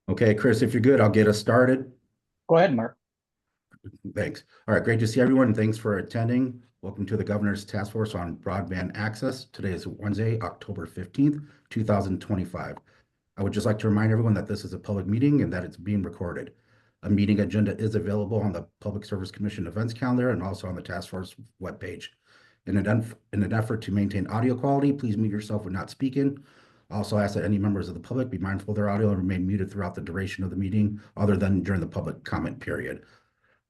Okay, Chris, if you're good, I'll get us started. Go ahead, Mark. Thanks. All right, great to see everyone. Thanks for attending. Welcome to the Governor's Task Force on Broadband Access. Today is Wednesday, October 15th, 2025. I would just like to remind everyone that this is a public meeting and that it's being recorded. A meeting agenda is available on the Public Service Commission events calendar and also on the task force webpage. In an effort to maintain audio quality, please mute yourself when not speaking. Also ask that any members of the public be mindful of their audio and remain muted throughout the duration of the meeting, other than during the public comment period.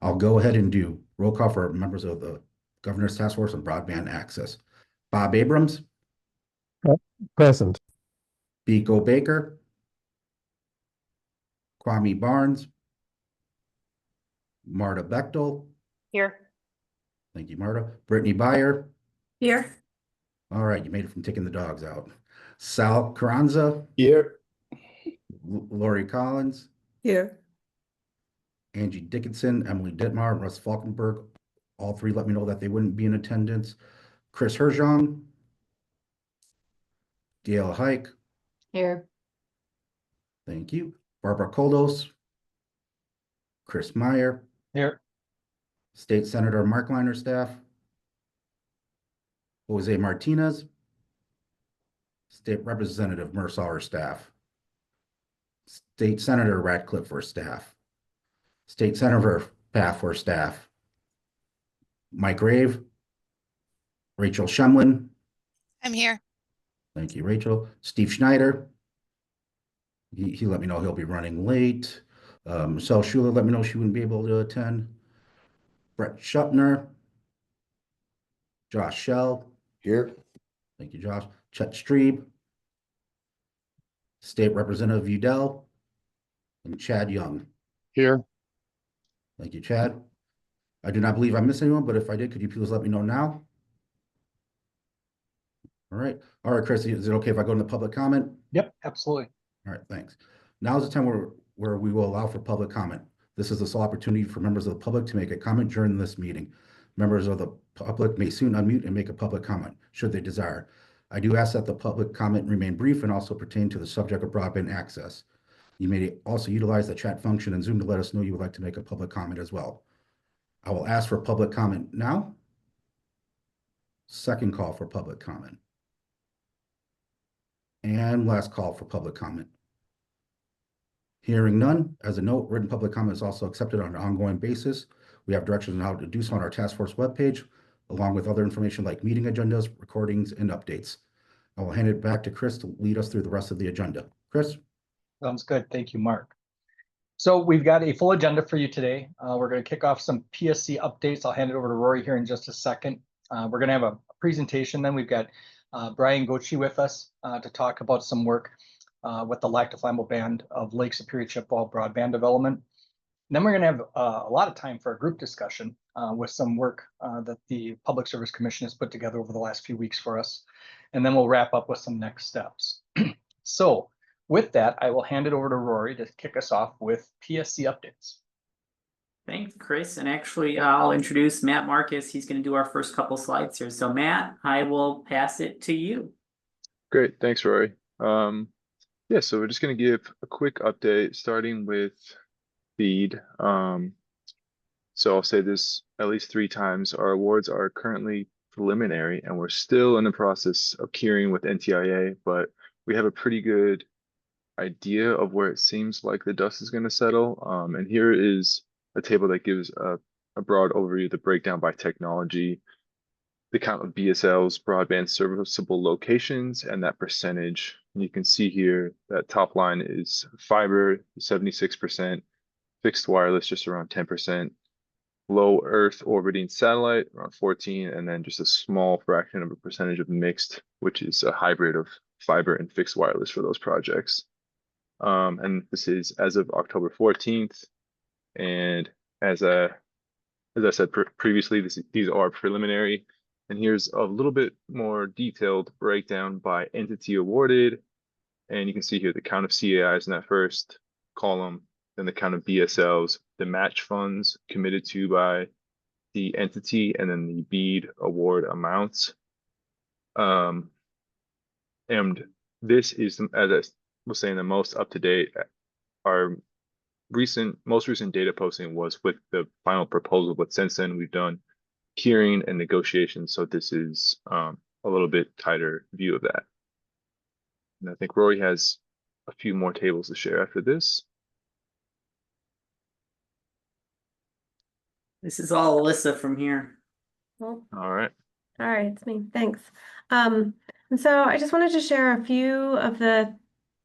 I'll go ahead and do roll call for members of the Governor's Task Force on Broadband Access. Bob Abrams, Present. Biko Baker, Kwame Barnes, Marta Bechtel. Here. Thank you, Marta. Brittany Byer. Here. All right, you made it from taking the dogs out. Sal Carranza. Here. Lori Collins. Here. Angie Dickinson, Emily Dittmar, and Russ Falkenberg. All three let me know that they wouldn't be in attendance. Chris Herjong. Gail Hike. Here. Thank you. Barbara Koldos. Chris Meyer. Here. State Senator Mark Liner staff. Jose Martinez. State Representative Mersauer staff. State Senator Radcliffe for staff. State Senator Path for staff. Mike Rave. Rachel Shumlin. I'm here. Thank you, Rachel. Steve Schneider. He let me know he'll be running late. Michelle Schuler let me know she wouldn't be able to attend. Brett Schuppner. Josh Shell. Here. Thank you, Josh. Chet Streeb. State Representative Udell. And Chad Young. Here. Thank you, Chad. I do not believe I missed anyone, but if I did, could you please let me know now? All right. All right, Chris, is it okay if I go into public comment? Yep, absolutely. All right, thanks. Now is the time where we will allow for public comment. This is the sole opportunity for members of the public to make a comment during this meeting. Members of the public may soon unmute and make a public comment, should they desire. I do ask that the public comment remain brief and also pertain to the subject of broadband access. You may also utilize the chat function in Zoom to let us know you would like to make a public comment as well. I will ask for public comment now. Second call for public comment. And last call for public comment. Hearing none, as a note, written public comment is also accepted on an ongoing basis. We have directions on how to do so on our task force webpage, along with other information like meeting agendas, recordings, and updates. I will hand it back to Chris to lead us through the rest of the agenda. Chris? Sounds good. Thank you, Mark. So we've got a full agenda for you today. We're going to kick off some PSC updates. I'll hand it over to Rory here in just a second. We're going to have a presentation. Then we've got Brian Gochi with us to talk about some work with the Lacta Flammable Band of Lake Superior Chippewa broadband development. And then we're going to have a lot of time for a group discussion with some work that the Public Service Commission has put together over the last few weeks for us. And then we'll wrap up with some next steps. So with that, I will hand it over to Rory to kick us off with PSC updates. Thanks, Chris. And actually, I'll introduce Matt Marcus. He's going to do our first couple slides here. So Matt, I will pass it to you. Great. Thanks, Rory. Yeah, so we're just going to give a quick update starting with BEAD. So I'll say this at least 3 times. Our awards are currently preliminary and we're still in the process of queuing with NTIA, but we have a pretty good idea of where it seems like the dust is going to settle. And here is a table that gives a broad overview of the breakdown by technology, the count of BSLs, broadband serviceable locations, and that percentage. And you can see here that top line is fiber, 76%, fixed wireless, just around 10%, low Earth orbiting satellite, around 14%, and then just a small fraction of a percentage of mixed, which is a hybrid of fiber and fixed wireless for those projects. And this is as of October 14th. And as I said previously, these are preliminary. And here's a little bit more detailed breakdown by entity awarded. And you can see here the count of CAIs in that first column, then the count of BSLs, the match funds committed to by the entity, and then the BEAD award amounts. And this is, as I was saying, the most up-to-date our most recent data posting was with the final proposal, but since then we've done hearing and negotiations. So this is a little bit tighter view of that. And I think Rory has a few more tables to share after this. This is all Alyssa from here. Well, All right. all right, it's me. Thanks. And so I just wanted to share a few of the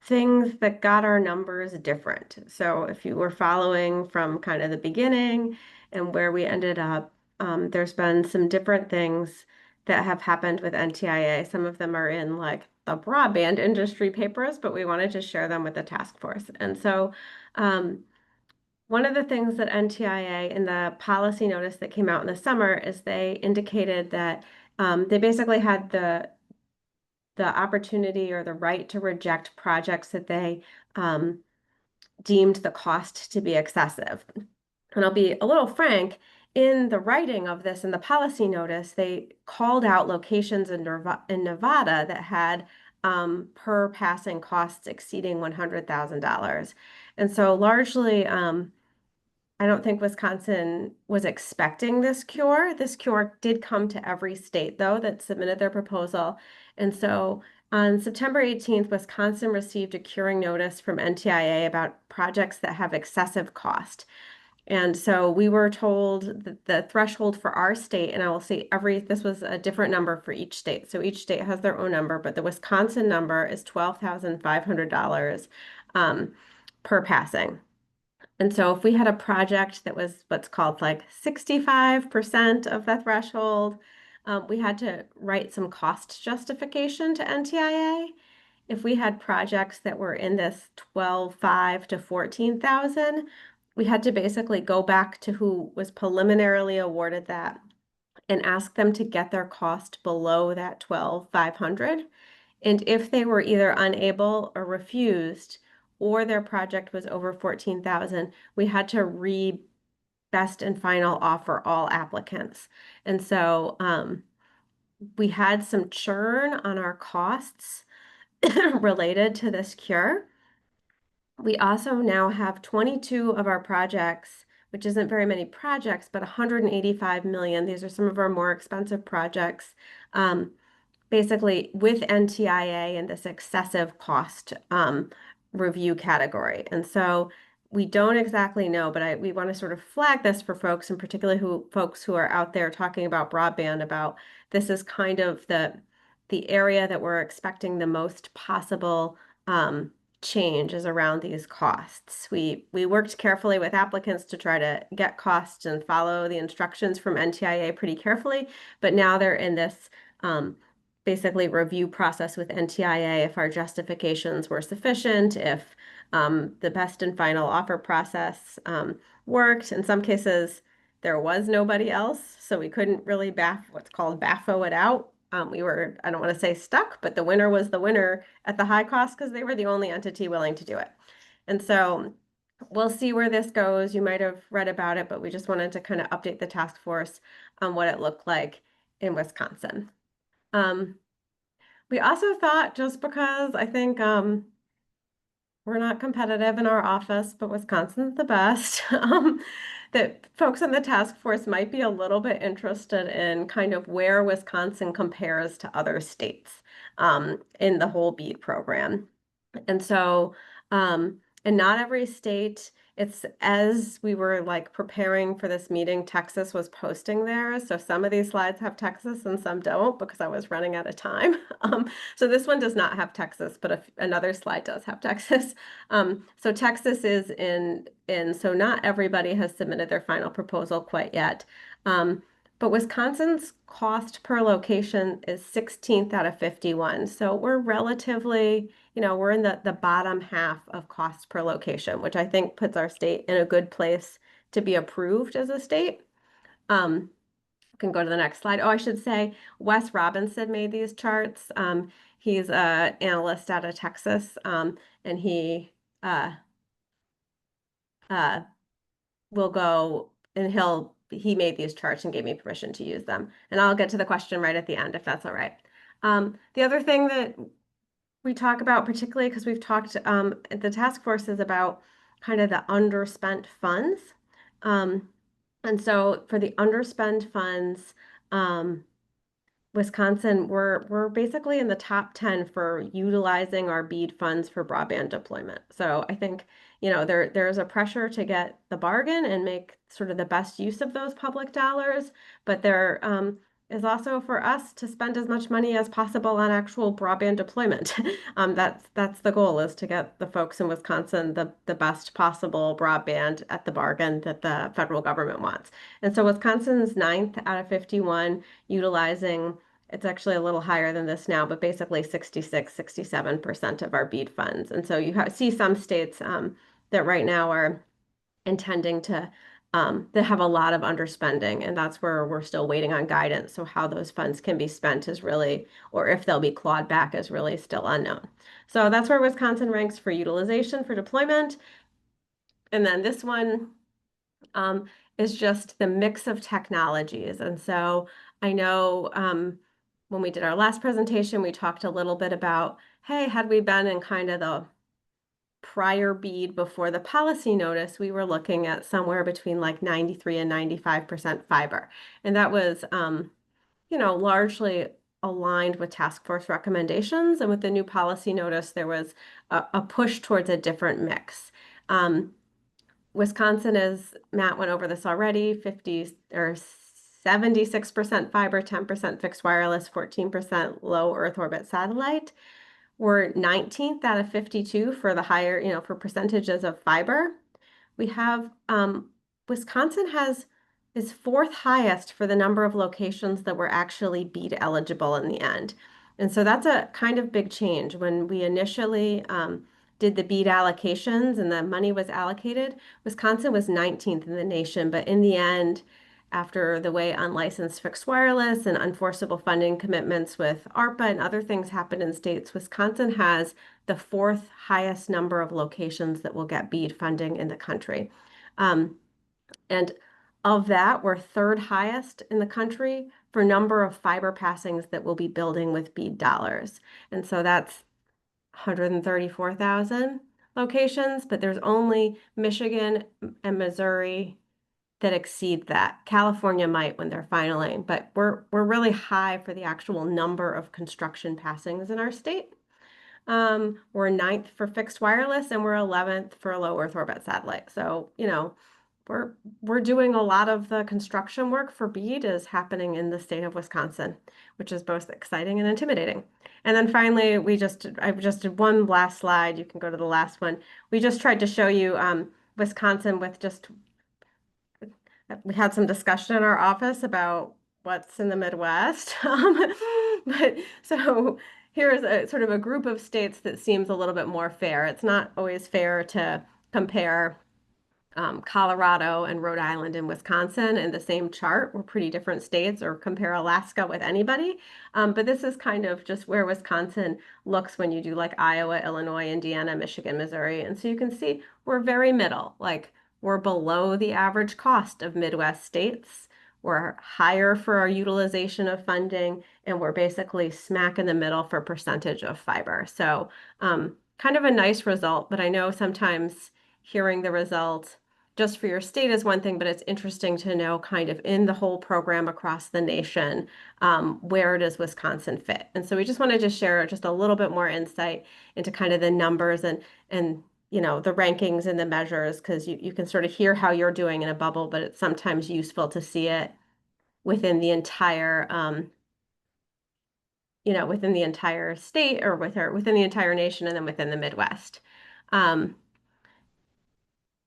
things that got our numbers different. So if you were following from kind of the beginning and where we ended up, there's been some different things that have happened with NTIA. Some of them are in like the broadband industry papers, but we wanted to share them with the task force. And so one of the things that NTIA in the policy notice that came out in the summer is they indicated that they basically had the opportunity or the right to reject projects that they deemed the cost to be excessive. And I'll be a little frank, in the writing of this in the policy notice, they called out locations in Nevada that had per passing costs exceeding $100,000. And so largely, I don't think Wisconsin was expecting this cure. This cure did come to every state, though, that submitted their proposal. And so on September 18th, Wisconsin received a curing notice from NTIA about projects that have excessive cost. And so we were told that the threshold for our state, and I will say this was a different number for each state. So each state has their own number, but the Wisconsin number is $12,500 per passing. And so if we had a project that was what's called like 65% of the threshold, we had to write some cost justification to NTIA. If we had projects that were in this 12,500 to 14,000, we had to basically go back to who was preliminarily awarded that and ask them to get their cost below that 12,500. And if they were either unable or refused, or their project was over 14,000, we had to best and final offer all applicants. And so we had some churn on our costs related to this cure. We also now have 22 of our projects, which isn't very many projects, but 185 million. These are some of our more expensive projects. Basically with NTIA and this excessive cost review category. And so we don't exactly know, but we want to sort of flag this for folks, and particularly folks who are out there talking about broadband, about this is kind of the area that we're expecting the most possible change is around these costs. We worked carefully with applicants to try to get costs and follow the instructions from NTIA pretty carefully, but now they're in this basically review process with NTIA if our justifications were sufficient, if the best and final offer process worked. In some cases, there was nobody else, so we couldn't really what's called BAFO it out. We were, I don't want to say stuck, but the winner was the winner at the high cost because they were the only entity willing to do it. And so we'll see where this goes. You might have read about it, but we just wanted to kind of update the task force on what it looked like in Wisconsin. We also thought, just because I think we're not competitive in our office, but Wisconsin's the best, that folks in the task force might be a little bit interested in kind of where Wisconsin compares to other states in the whole BEAD program. And so, and not every state, it's as we were like preparing for this meeting, Texas was posting theirs. So some of these slides have Texas and some don't because I was running out of time. So this one does not have Texas, but another slide does have Texas. So Texas is so not everybody has submitted their final proposal quite yet. But Wisconsin's cost per location is 16th out of 51. So we're relatively, we're in the bottom half of cost per location, which I think puts our state in a good place to be approved as a state. Can go to the next slide. Oh, I should say Wes Robinson made these charts. He's an analyst out of Texas, and he will go and he made these charts and gave me permission to use them. And I'll get to the question right at the end, if that's all right. The other thing that we talk about, particularly because we've talked at the task force, is about kind of the underspent funds. And so for the underspent funds, Wisconsin, we're basically in the top 10 for utilizing our BEAD funds for broadband deployment. So I think, there's a pressure to get the bargain and make sort of the best use of those public dollars, but there is also for us to spend as much money as possible on actual broadband deployment. That's the goal, is to get the folks in Wisconsin the best possible broadband at the bargain that the federal government wants. And so Wisconsin's 9th out of 51 utilizing, it's actually a little higher than this now, but basically 66-67% of our BEAD funds. And so you see some states that right now are intending to that have a lot of underspending, and that's where we're still waiting on guidance. So how those funds can be spent is really, or if they'll be clawed back, is really still unknown. So that's where Wisconsin ranks for utilization for deployment. And then this one is just the mix of technologies. And so I know when we did our last presentation, we talked a little bit about, hey, had we been in kind of the prior BEAD before the policy notice, we were looking at somewhere between like 93 and 95% fiber. And that was, largely aligned with task force recommendations. And with the new policy notice, there was a push towards a different mix. Wisconsin, as Matt went over this already, 50 or 76% fiber, 10% fixed wireless, 14% low Earth orbit satellite. We're 19th out of 52 for the higher, for percentages of fiber. We have, Wisconsin is 4th highest for the number of locations that were actually BEAD eligible in the end. And so that's a kind of big change. When we initially did the BEAD allocations and the money was allocated, Wisconsin was 19th in the nation, but in the end, after the way unlicensed fixed wireless and unforceable funding commitments with ARPA and other things happened in states, Wisconsin has the 4th highest number of locations that will get BEAD funding in the country. And of that, we're 3rd highest in the country for number of fiber passings that we'll be building with BEAD dollars. And so that's 134,000 locations, but there's only Michigan and Missouri that exceed that. California might when they're filing, but we're really high for the actual number of construction passings in our state. We're 9th for fixed wireless, and we're 11th for low Earth orbit satellite. So, we're doing a lot of the construction work for BEAD is happening in the state of Wisconsin, which is both exciting and intimidating. And then finally, I just did one last slide. You can go to the last one. We just tried to show you Wisconsin with just, we had some discussion in our office about what's in the Midwest. But so here's a sort of a group of states that seems a little bit more fair. It's not always fair to compare Colorado and Rhode Island and Wisconsin in the same chart. We're pretty different states, or compare Alaska with anybody. But this is kind of just where Wisconsin looks when you do like Iowa, Illinois, Indiana, Michigan, Missouri. And so you can see we're very middle, like we're below the average cost of Midwest states. We're higher for our utilization of funding, and we're basically smack in the middle for percentage of fiber. So kind of a nice result, but I know sometimes hearing the result just for your state is one thing, but it's interesting to know kind of in the whole program across the nation, where does Wisconsin fit? And so we just wanted to share just a little bit more insight into kind of the numbers and the rankings and the measures, because you can sort of hear how you're doing in a bubble, but it's sometimes useful to see it within the entire within the entire state, or within the entire nation, and then within the Midwest.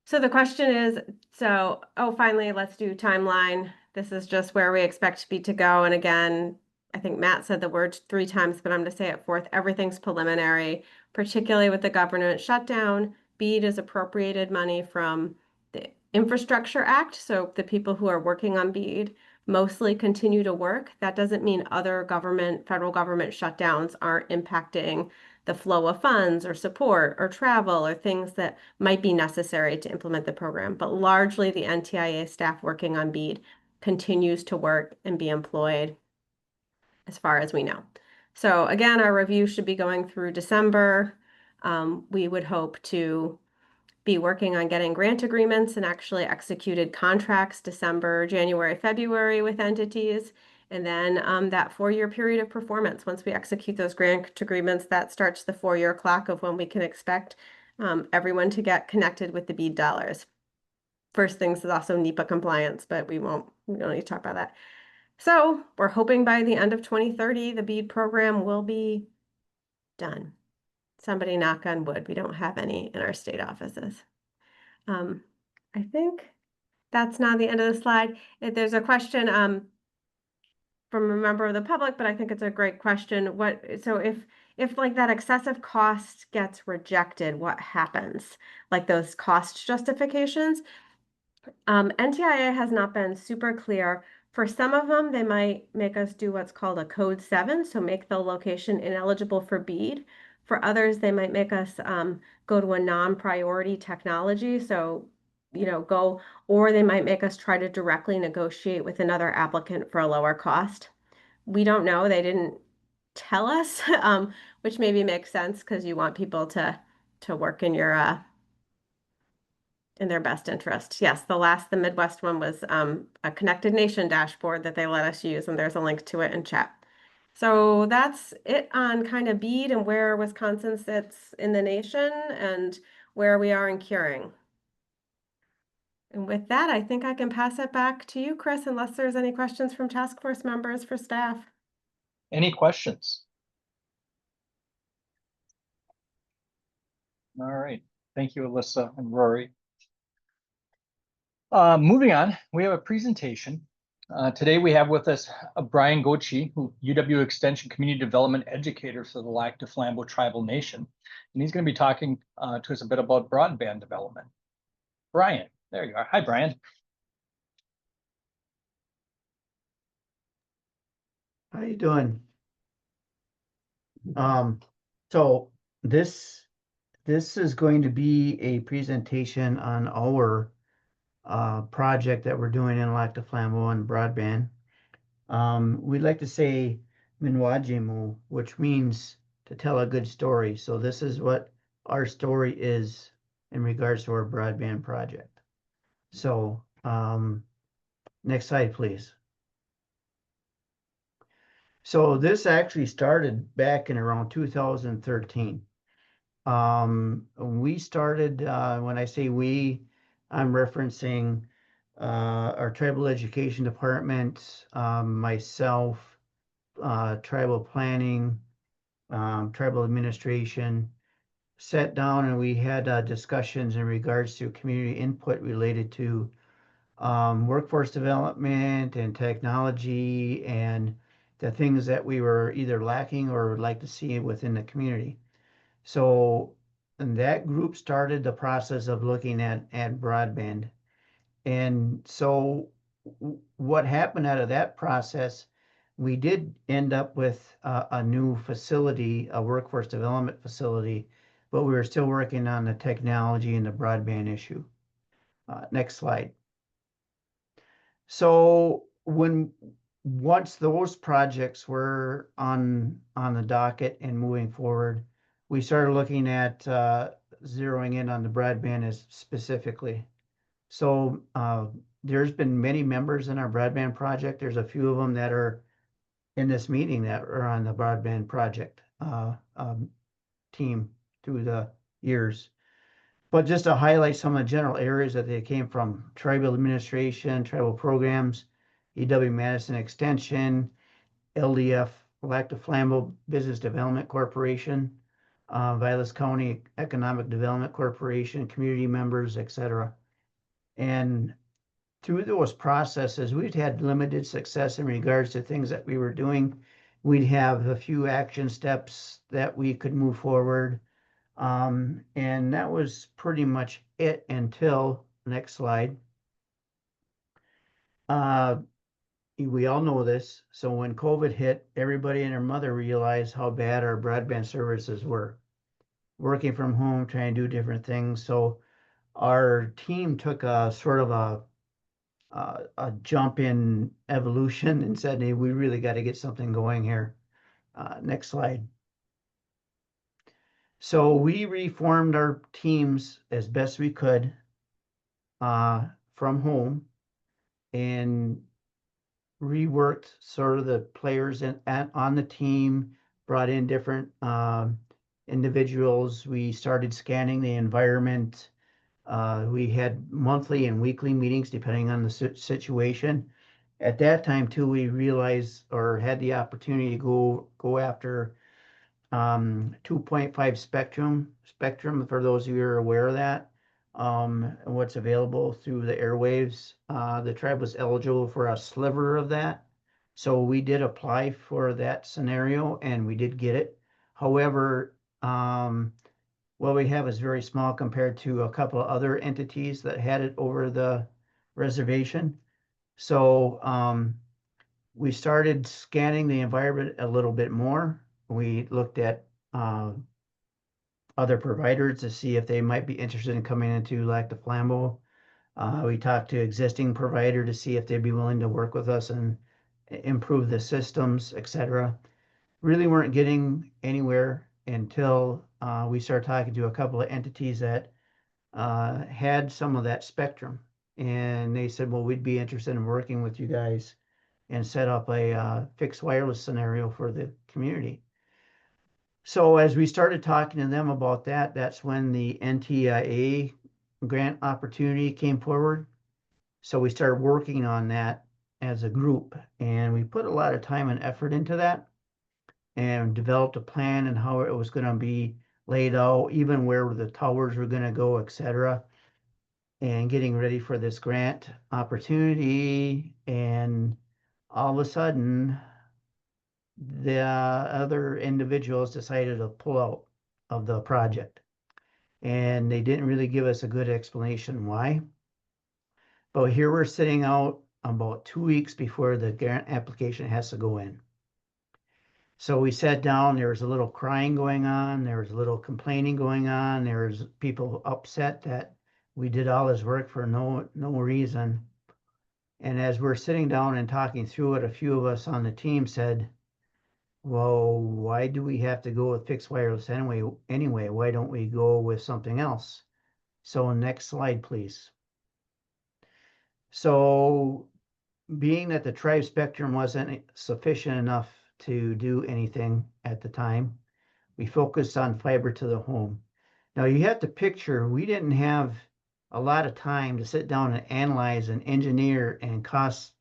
So the question is, finally, let's do timeline. This is just where we expect BEAD to go. And again, I think Matt said the word 3 times, but I'm going to say it 4th. Everything's preliminary, particularly with the government shutdown. BEAD is appropriated money from the Infrastructure Act. So the people who are working on BEAD mostly continue to work. That doesn't mean other federal government shutdowns aren't impacting the flow of funds or support or travel or things that might be necessary to implement the program. But largely the NTIA staff working on BEAD continues to work and be employed as far as we know. So again, our review should be going through December. We would hope to be working on getting grant agreements and actually executed contracts December, January, February with entities. And then that 4-year period of performance, once we execute those grant agreements, that starts the 4-year clock of when we can expect everyone to get connected with the BEAD dollars. First things is also NEPA compliance, but we don't need to talk about that. So we're hoping by the end of 2030, the BEAD program will be done. Somebody knock on wood. We don't have any in our state offices. I think that's not the end of the slide. If there's a question from a member of the public, but I think it's a great question. So if like that excessive cost gets rejected, what happens? Like those cost justifications? NTIA has not been super clear. For some of them, they might make us do what's called a code 7, so make the location ineligible for BEAD. For others, they might make us go to a non-priority technology, so go, or they might make us try to directly negotiate with another applicant for a lower cost. We don't know. They didn't tell us, which maybe makes sense because you want people to work in your in their best interest. Yes, the Midwest one was a Connected Nation dashboard that they let us use, and there's a link to it in chat. So that's it on kind of BEAD and where Wisconsin sits in the nation and where we are in curing. And with that, I think I can pass it back to you, Chris, unless there's any questions from task force members for staff. Any questions? All right. Thank you, Alyssa and Rory. Moving on, we have a presentation. Today we have with us Brian Gochi, who UW Extension Community Development Educator for the Lac du Flambeau Tribal Nation. And he's going to be talking to us a bit about broadband development. Brian, there you are. Hi, Brian. How you doing? So this is going to be a presentation on our project that we're doing in Lac du Flambeau and broadband. We'd like to say Minwajimu, which means to tell a good story. So this is what our story is in regards to our broadband project. So next slide, please. So this actually started back in around 2013. We started, when I say we, I'm referencing our tribal education department, myself, tribal planning, tribal administration, sat down and we had discussions in regards to community input related to workforce development and technology and the things that we were either lacking or would like to see within the community. So and that group started the process of looking at broadband. And so what happened out of that process, we did end up with a new facility, a workforce development facility, but we were still working on the technology and the broadband issue. Next slide. So once those projects were on the docket and moving forward, we started looking at zeroing in on the broadband as specifically. So there's been many members in our broadband project. There's a few of them that are in this meeting that are on the broadband project team through the years. But just to highlight some of the general areas that they came from: tribal administration, tribal programs, EW-Madison Extension, LDF, Lac du Flambeau Business Development Corporation, Vilas County Economic Development Corporation, community members, etc. And through those processes, we'd had limited success in regards to things that we were doing. We'd have a few action steps that we could move forward. And that was pretty much it until, next slide. We all know this. So when COVID hit, everybody and their mother realized how bad our broadband services were. Working from home, trying to do different things. So our team took a sort of a jump in evolution and said, hey, we really got to get something going here. Next slide. So we reformed our teams as best we could from home and reworked sort of the players on the team, brought in different individuals. We started scanning the environment. We had monthly and weekly meetings depending on the situation. At that time too, we realized or had the opportunity to go after 2.5 spectrum for those of you who are aware of that, and what's available through the airwaves. The tribe was eligible for a sliver of that. So we did apply for that scenario and we did get it. However, what we have is very small compared to a couple of other entities that had it over the reservation. So we started scanning the environment a little bit more. We looked at other providers to see if they might be interested in coming into Lac du Flambeau. We talked to existing provider to see if they'd be willing to work with us and improve the systems, etc. Really weren't getting anywhere until we started talking to a couple of entities that had some of that spectrum. And they said, well, we'd be interested in working with you guys and set up a fixed wireless scenario for the community. So as we started talking to them about that, that's when the NTIA grant opportunity came forward. So we started working on that as a group, and we put a lot of time and effort into that and developed a plan and how it was going to be laid out, even where the towers were going to go, etc. And getting ready for this grant opportunity. And all of a sudden, the other individuals decided to pull out of the project. And they didn't really give us a good explanation why. But here we're sitting out about 2 weeks before the grant application has to go in. So we sat down, there was a little crying going on, there was a little complaining going on, there was people upset that we did all this work for no reason. And as we're sitting down and talking through it, a few of us on the team said, well, why do we have to go with fixed wireless anyway? Why don't we go with something else? So next slide, please. So being that the tribe spectrum wasn't sufficient enough to do anything at the time, we focused on fiber to the home. Now you have to picture, we didn't have a lot of time to sit down and analyze and engineer and cost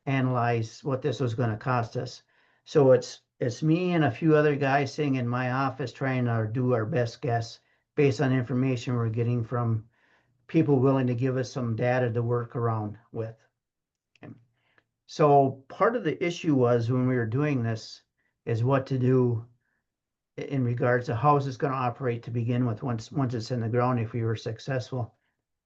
analyze what this was going to cost us. So it's me and a few other guys sitting in my office trying to do our best guess based on information we're getting from people willing to give us some data to work around with. Okay. So part of the issue was when we were doing this is what to do in regards to how is this going to operate to begin with once it's in the ground if we were successful.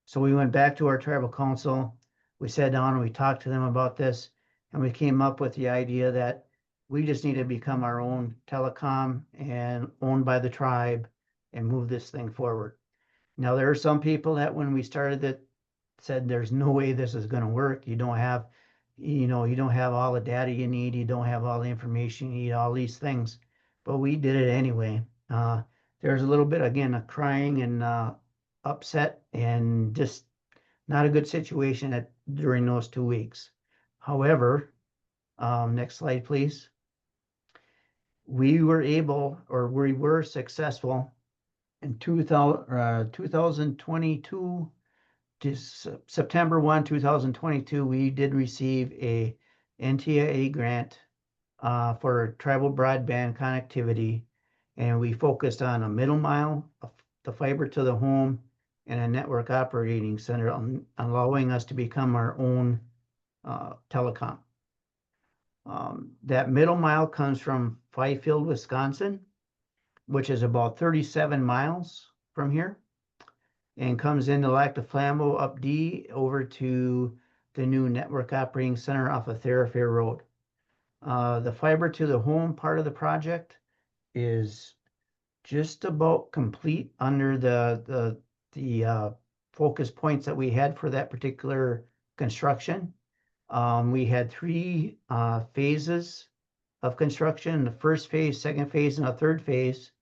So we went back to our tribal council, we sat down and we talked to them about this, and we came up with the idea that we just need to become our own telecom and owned by the tribe and move this thing forward. Now, there are some people that when we started it said there's no way this is going to work. You don't have all the data you need, you don't have all the information you need, all these things. But we did it anyway. There's a little bit, again, of crying and upset and just not a good situation during those 2 weeks. However, next slide, please. We were successful in 2022 to September 1, 2022, we did receive a NTIA grant for tribal broadband connectivity, and we focused on a middle mile, the fiber to the home, and a network operating center, allowing us to become our own telecom. That middle mile comes from Fifield, Wisconsin, which is about 37 miles from here, and comes into Lac du Flambeau up D over to the new network operating center off of Thoroughfare Road. The fiber to the home part of the project is just about complete under the focus points that we had for that particular construction. We had 3 phases of construction, the first phase, second phase, and a third phase.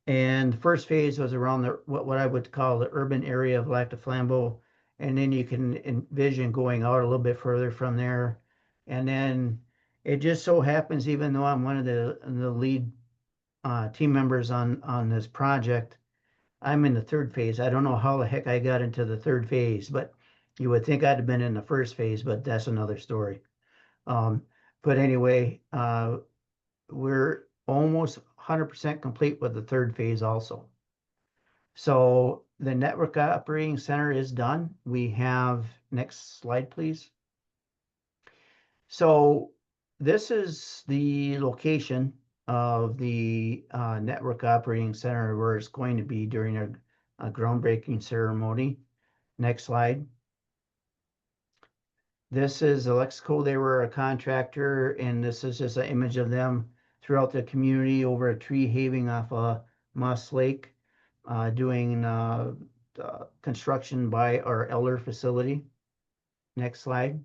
And the first phase was around the what I would call the urban area of Lac du Flambeau. And then you can envision going out a little bit further from there. And then it just so happens, even though I'm one of the lead team members on this project, I'm in the third phase. I don't know how the heck I got into the third phase, but you would think I'd have been in the first phase, but that's another story. But anyway, we're almost 100% complete with the third phase also. So the network operating center is done. We have, next slide, please. So this is the location of the network operating center where it's going to be during a groundbreaking ceremony. Next slide. This is Alexco. They were a contractor, and this is just an image of them throughout the community over a tree having off a Moss Lake, doing construction by our Eller facility. Next slide.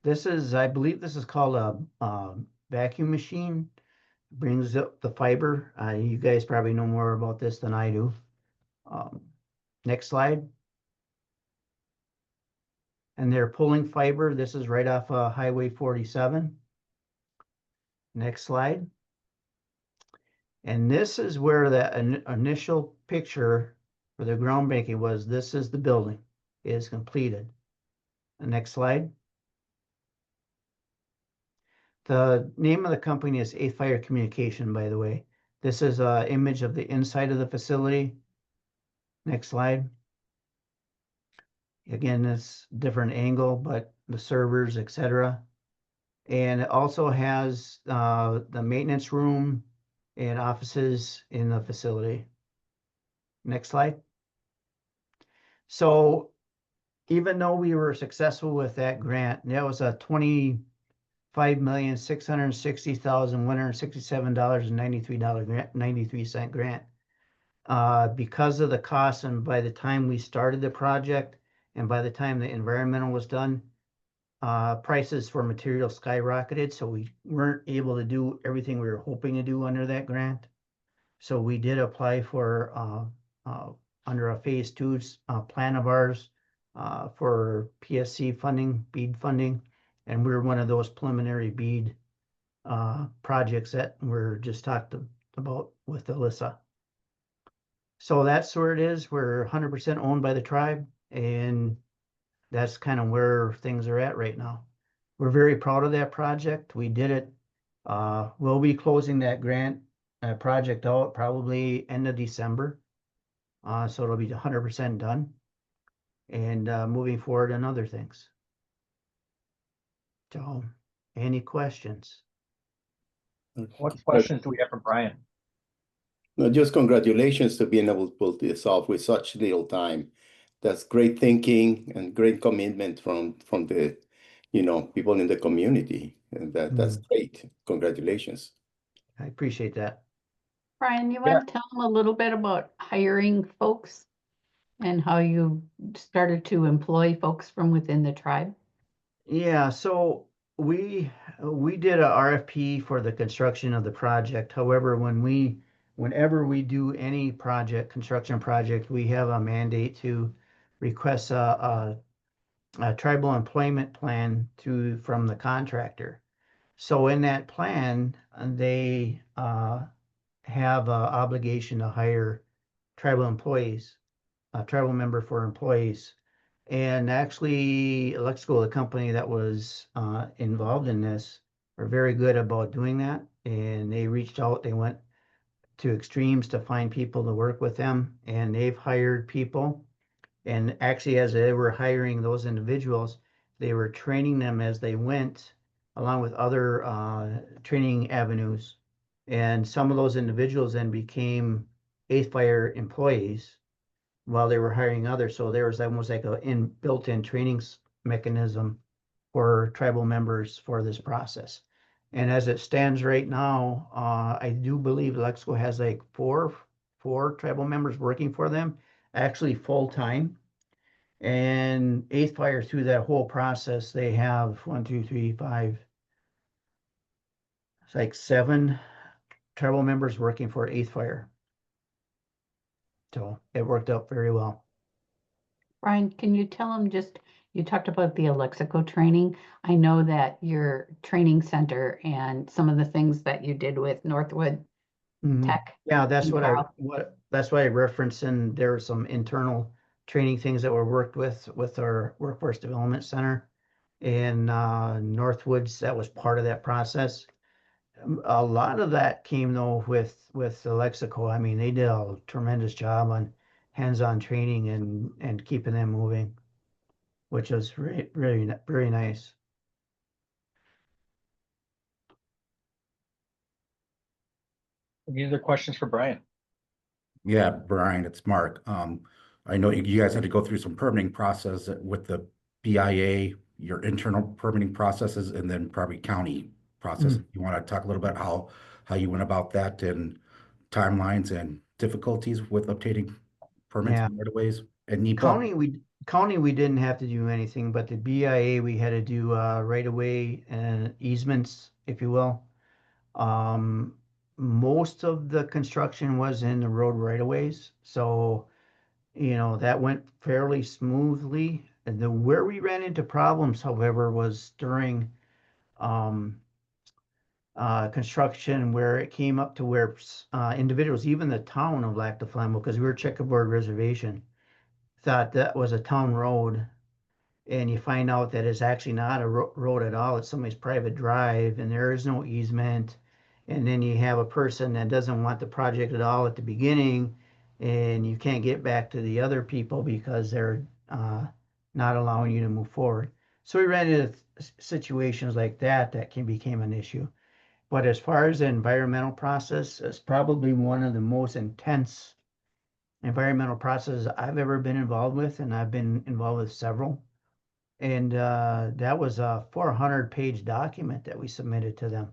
This is, I believe this is called a vacuum machine. Brings up the fiber. You guys probably know more about this than I do. Next slide. And they're pulling fiber. This is right off Highway 47. Next slide. And this is where the initial picture for the groundbreaking was. This is the building. It is completed. The next slide. The name of the company is Eighth Fire Communication, by the way. This is an image of the inside of the facility. Next slide. Again, it's different angle, but the servers, etc. And it also has the maintenance room and offices in the facility. Next slide. So even though we were successful with that grant, that was a $25,660,167.93 grant, 93-cent grant. Because of the cost, and by the time we started the project and by the time the environmental was done, prices for materials skyrocketed, so we weren't able to do everything we were hoping to do under that grant. So we did apply for under a phase 2 plan of ours for PSC funding, BEAD funding, and we're one of those preliminary BEAD projects that we're just talked about with Alyssa. So that's where it is. We're 100% owned by the tribe, and that's kind of where things are at right now. We're very proud of that project. We did it. We'll be closing that grant project out probably end of December. So it'll be 100% done and moving forward on other things. So, any questions? What questions do we have for Brian? No, just congratulations to being able to pull this off with such little time. That's great thinking and great commitment from the, people in the community. And that's great. Congratulations. I appreciate that. Brian, you want to tell them a little bit about hiring folks and how you started to employ folks from within the tribe? Yeah, so we did a RFP for the construction of the project. However, whenever we do any construction project, we have a mandate to request a tribal employment plan from the contractor. So in that plan, they have an obligation to hire tribal employees, a tribal member for employees. And actually, Electrical, the company that was involved in this, are very good about doing that. And they reached out, they went to extremes to find people to work with them, and they've hired people. And actually, as they were hiring those individuals, they were training them as they went, along with other training avenues. And some of those individuals then became Eighth Fire employees while they were hiring others. So there was almost like a built-in training mechanism for tribal members for this process. And as it stands right now, I do believe Lexico has like four tribal members working for them, actually full-time. And Eighth Fire, through that whole process, they have 1, 2, 3, 5, it's like 7 tribal members working for 8th Fire. So it worked out very well. Brian, can you tell them you talked about the Alexico training. I know that your training center and some of the things that you did with Northwood Mhm. Tech. Yeah, that's in what Carl. that's why I referenced, and there were some internal training things that were worked with our Workforce Development Center in Northwoods. That was part of that process. A lot of that came though with Alexico. I mean, they did a tremendous job on hands-on training and keeping them moving, which was really very nice. Any other questions for Brian? Yeah, Brian, it's Mark. I know you guys had to go through some permitting process with the BIA, your internal permitting processes, and then probably county process. You want to talk a little bit how you went about that and timelines and difficulties with obtaining permits Yeah. and right of ways and NEPA? County we didn't have to do anything, but the BIA we had to do right away and easements, if you will. Most of the construction was in the road right of ways, so that went fairly smoothly. And where we ran into problems, however, was during construction where it came up to where individuals, even the town of Lac du Flambeau, because we were checkerboard reservation, thought that was a town road, and you find out that it's actually not a road at all. It's somebody's private drive, and there is no easement. And then you have a person that doesn't want the project at all at the beginning, and you can't get back to the other people because they're not allowing you to move forward. So we ran into situations like that became an issue. But as far as the environmental process, it's probably one of the most intense environmental processes I've ever been involved with, and I've been involved with several. And that was a 400-page document that we submitted to them.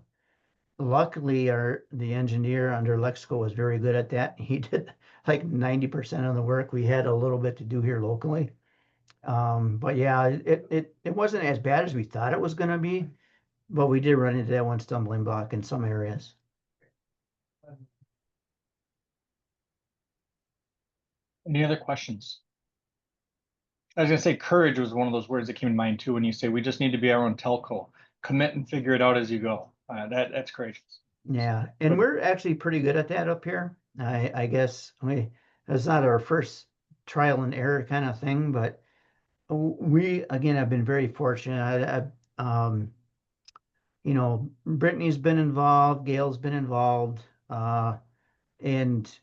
Luckily, the engineer under Lexico was very good at that. He did like 90% of the work. We had a little bit to do here locally. But yeah, it wasn't as bad as we thought it was going to be, but we did run into that one stumbling block in some areas. Any other questions? I was gonna say courage was one of those words that came to mind too when you say we just need to be our own telco. Commit and figure it out as you go. That's courageous. Yeah, and we're actually pretty good at that up here. I guess it's not our first trial and error kind of thing, but we again have been very fortunate. Brittany's been involved, Gail's been involved, and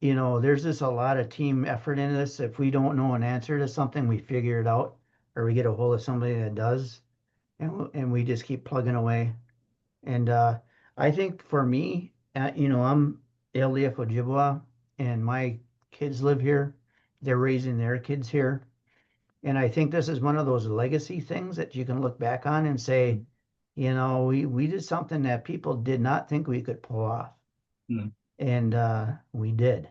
there's just a lot of team effort in this. If we don't know an answer to something, we figure it out, or we get a hold of somebody that does, and we just keep plugging away. And I think for me, I'm LDF Ojibwa, and my kids live here. They're raising their kids here. And I think this is one of those legacy things that you can look back on and say, we did something that people did not think we could pull off. Mhm. And we did.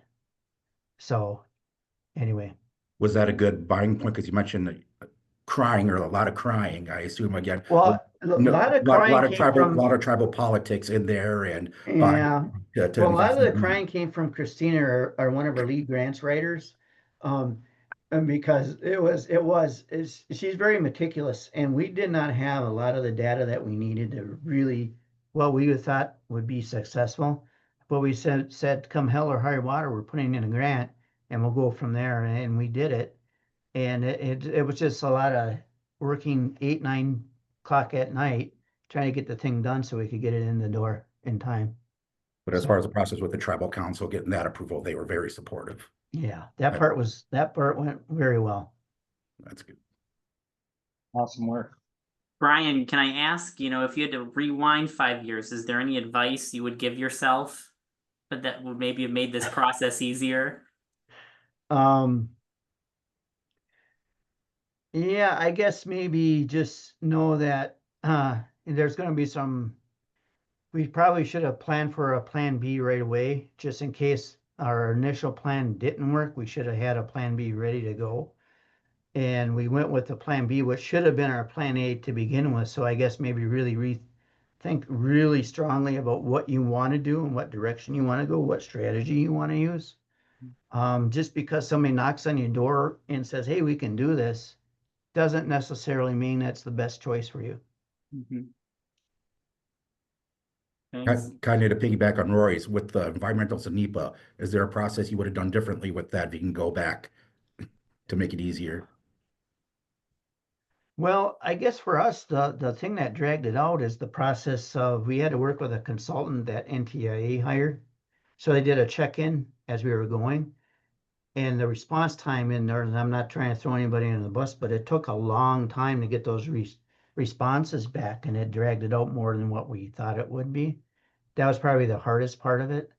So anyway. Was that a good buying point? Because you mentioned crying or a lot of crying, I assume again. Well, a lot of crying came from, lot of tribal politics in there and yeah. to Well, a lot invest of the in money. crying came from Christina, or one of our lead grants writers. And because she's very meticulous, and we did not have a lot of the data that we needed to really, what we thought would be successful. But we said, come hell or high water, we're putting in a grant and we'll go from there. And we did it. And it was just a lot of working 8, 9 o'clock at night, trying to get the thing done so we could get it in the door in time. But as far as the process with the tribal council getting that approval, they were very supportive. Yeah, that part went very well. That's good. Awesome work. Brian, can I ask, if you had to rewind 5 years, is there any advice you would give yourself that would maybe have made this process easier? Yeah, I guess maybe just know that there's going to be we probably should have planned for a plan B right away, just in case our initial plan didn't work. We should have had a plan B ready to go. And we went with the plan B, which should have been our plan A to begin with. So I guess maybe really think really strongly about what you want to do and what direction you want to go, what strategy you want to use. Just because somebody knocks on your door and says, hey, we can do this, doesn't necessarily mean that's the best choice for you. Mhm. Thanks. Kind of to piggyback on Rory's, with the environmentals and NEPA, is there a process you would have done differently with that if you can go back to make it easier? Well, I guess for us, the thing that dragged it out is the process of, we had to work with a consultant that NTIA hired. So they did a check-in as we were going. And the response time in there, and I'm not trying to throw anybody under the bus, but it took a long time to get those responses back, and it dragged it out more than what we thought it would be. That was probably the hardest part of it.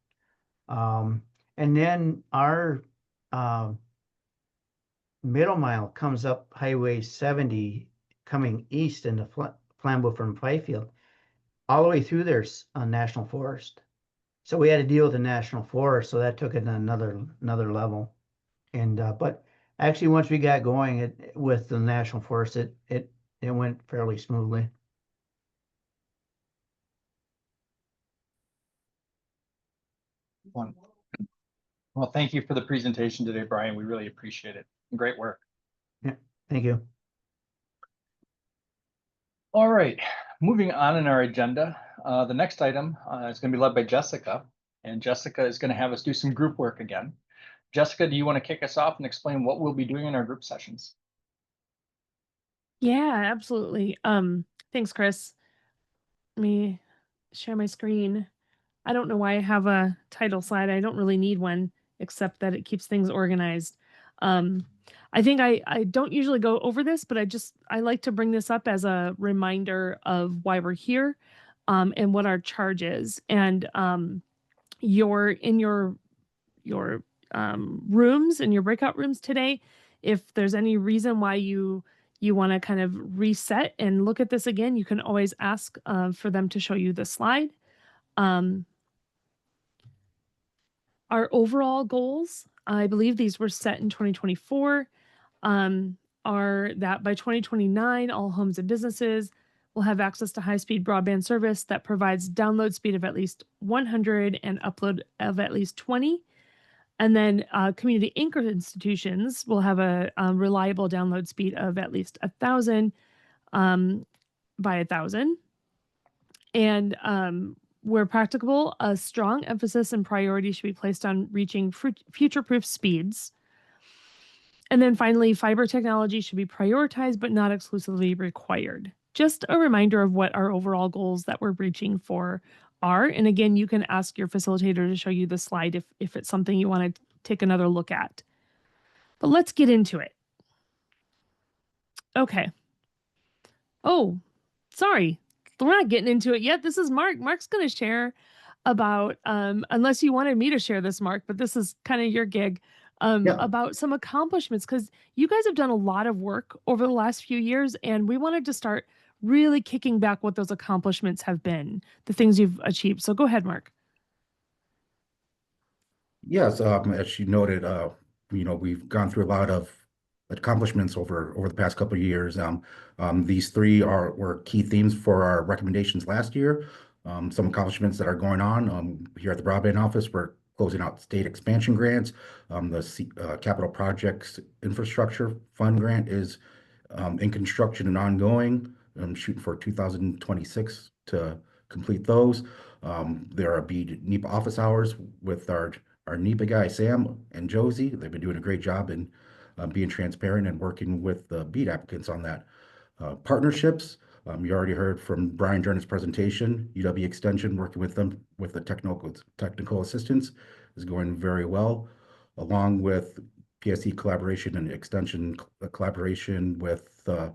And then our middle mile comes up Highway 70 coming east into Flambeau from Fifield. All the way through there's a national forest. So we had to deal with the national forest, so that took it another level. And but actually once we got going with the national forest, it went fairly smoothly. Well, thank you for the presentation today, Brian. We really appreciate it. Great work. Yeah, thank you. All right, moving on in our agenda, the next item is going to be led by Jessica, and Jessica is going to have us do some group work again. Jessica, do you want to kick us off and explain what we'll be doing in our group sessions? Yeah, absolutely. Thanks, Chris. Let me share my screen. I don't know why I have a title slide. I don't really need one, except that it keeps things organized. I think I don't usually go over this, but I like to bring this up as a reminder of why we're here, and what our charge is. And in your rooms, in your breakout rooms today, if there's any reason why you want to kind of reset and look at this again, you can always ask for them to show you the slide. Our overall goals, I believe these were set in 2024, are that by 2029, all homes and businesses will have access to high-speed broadband service that provides download speed of at least 100 and upload of at least 20. And then community anchored institutions will have a reliable download speed of at least 1,000 by 1,000. And where practicable, a strong emphasis and priority should be placed on reaching future-proof speeds. And then finally, fiber technology should be prioritized but not exclusively required. Just a reminder of what our overall goals that we're reaching for are. And again, you can ask your facilitator to show you the slide if it's something you want to take another look at. But let's get into it. Okay. Oh, sorry. We're not getting into it yet. This is Mark. Mark's going to share about, unless you wanted me to share this, Mark, but this is kind of your gig, about some accomplishments, because you guys have done a lot of work over the last few years, and we wanted to start really kicking back what those accomplishments have been, the things you've achieved. So go ahead, Mark. Yes, as you noted, we've gone through a lot of accomplishments over the past couple of years. These three were key themes for our recommendations last year. Some accomplishments that are going on here at the Broadband Office. We're closing out state expansion grants. The Capital Projects Infrastructure Fund grant is in construction and ongoing. I'm shooting for 2026 to complete those. There are NEPA office hours with our NEPA guy, Sam and Josie. They've been doing a great job in being transparent and working with the BEAD applicants on that. Partnerships, you already heard from Brian during his presentation. UW Extension, working with them with the technical assistance, is going very well, along with PSC collaboration and extension collaboration with the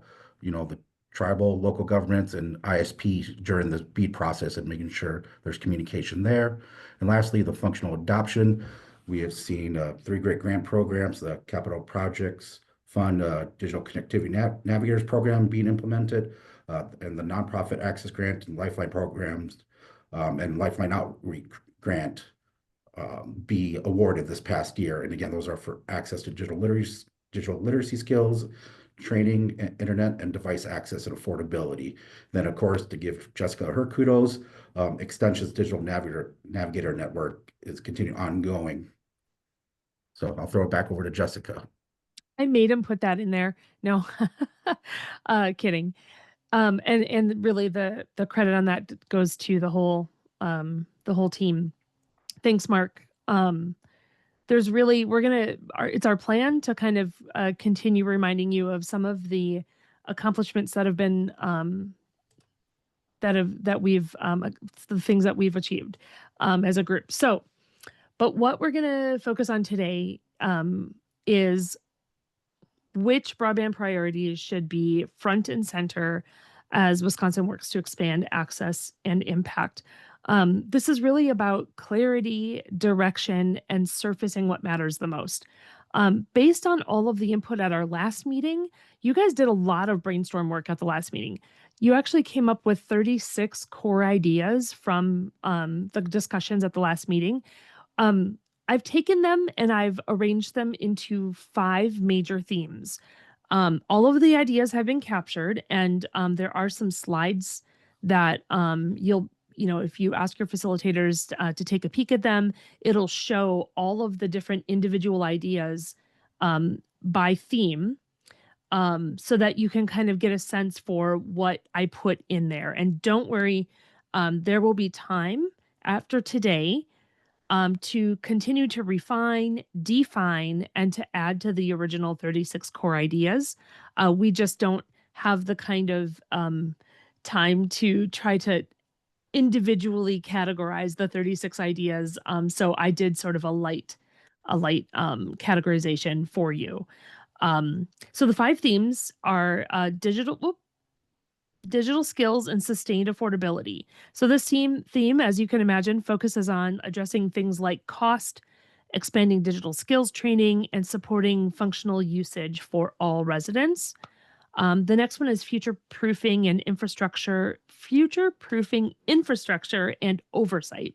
tribal, local governments, and ISPs during the BEAD process and making sure there's communication there. And lastly, the functional adoption. We have seen 3 great grant programs, the Capital Projects Fund, Digital Connectivity Navigators program being implemented, and the Nonprofit Access Grant and Lifeline programs, and Lifeline Outreach Grant be awarded this past year. And again, those are for access to digital literacy skills, training, internet, and device access and affordability. Then, of course, to give Jessica her kudos, Extension's digital navigator network is continuing ongoing. So I'll throw it back over to Jessica. I made him put that in there. No, kidding. And really the credit on that goes to the whole team. Thanks, Mark. There's really, it's our plan to kind of continue reminding you of some of the accomplishments that have been, the things that we've achieved as a group. So, but what we're going to focus on today is which broadband priorities should be front and center as Wisconsin works to expand access and impact. This is really about clarity, direction, and surfacing what matters the most. Based on all of the input at our last meeting, you guys did a lot of brainstorm work at the last meeting. You actually came up with 36 core ideas from the discussions at the last meeting. I've taken them and I've arranged them into 5 major themes. All of the ideas have been captured, and there are some slides that if you ask your facilitators to take a peek at them, it'll show all of the different individual ideas by theme, so that you can kind of get a sense for what I put in there. And don't worry, there will be time after today to continue to refine, define, and to add to the original 36 core ideas. We just don't have the kind of time to try to individually categorize the 36 ideas. So I did sort of a light categorization for you. So the 5 themes are digital skills and sustained affordability. So this theme, as you can imagine, focuses on addressing things like cost, expanding digital skills training, and supporting functional usage for all residents. The next one is future-proofing infrastructure and oversight.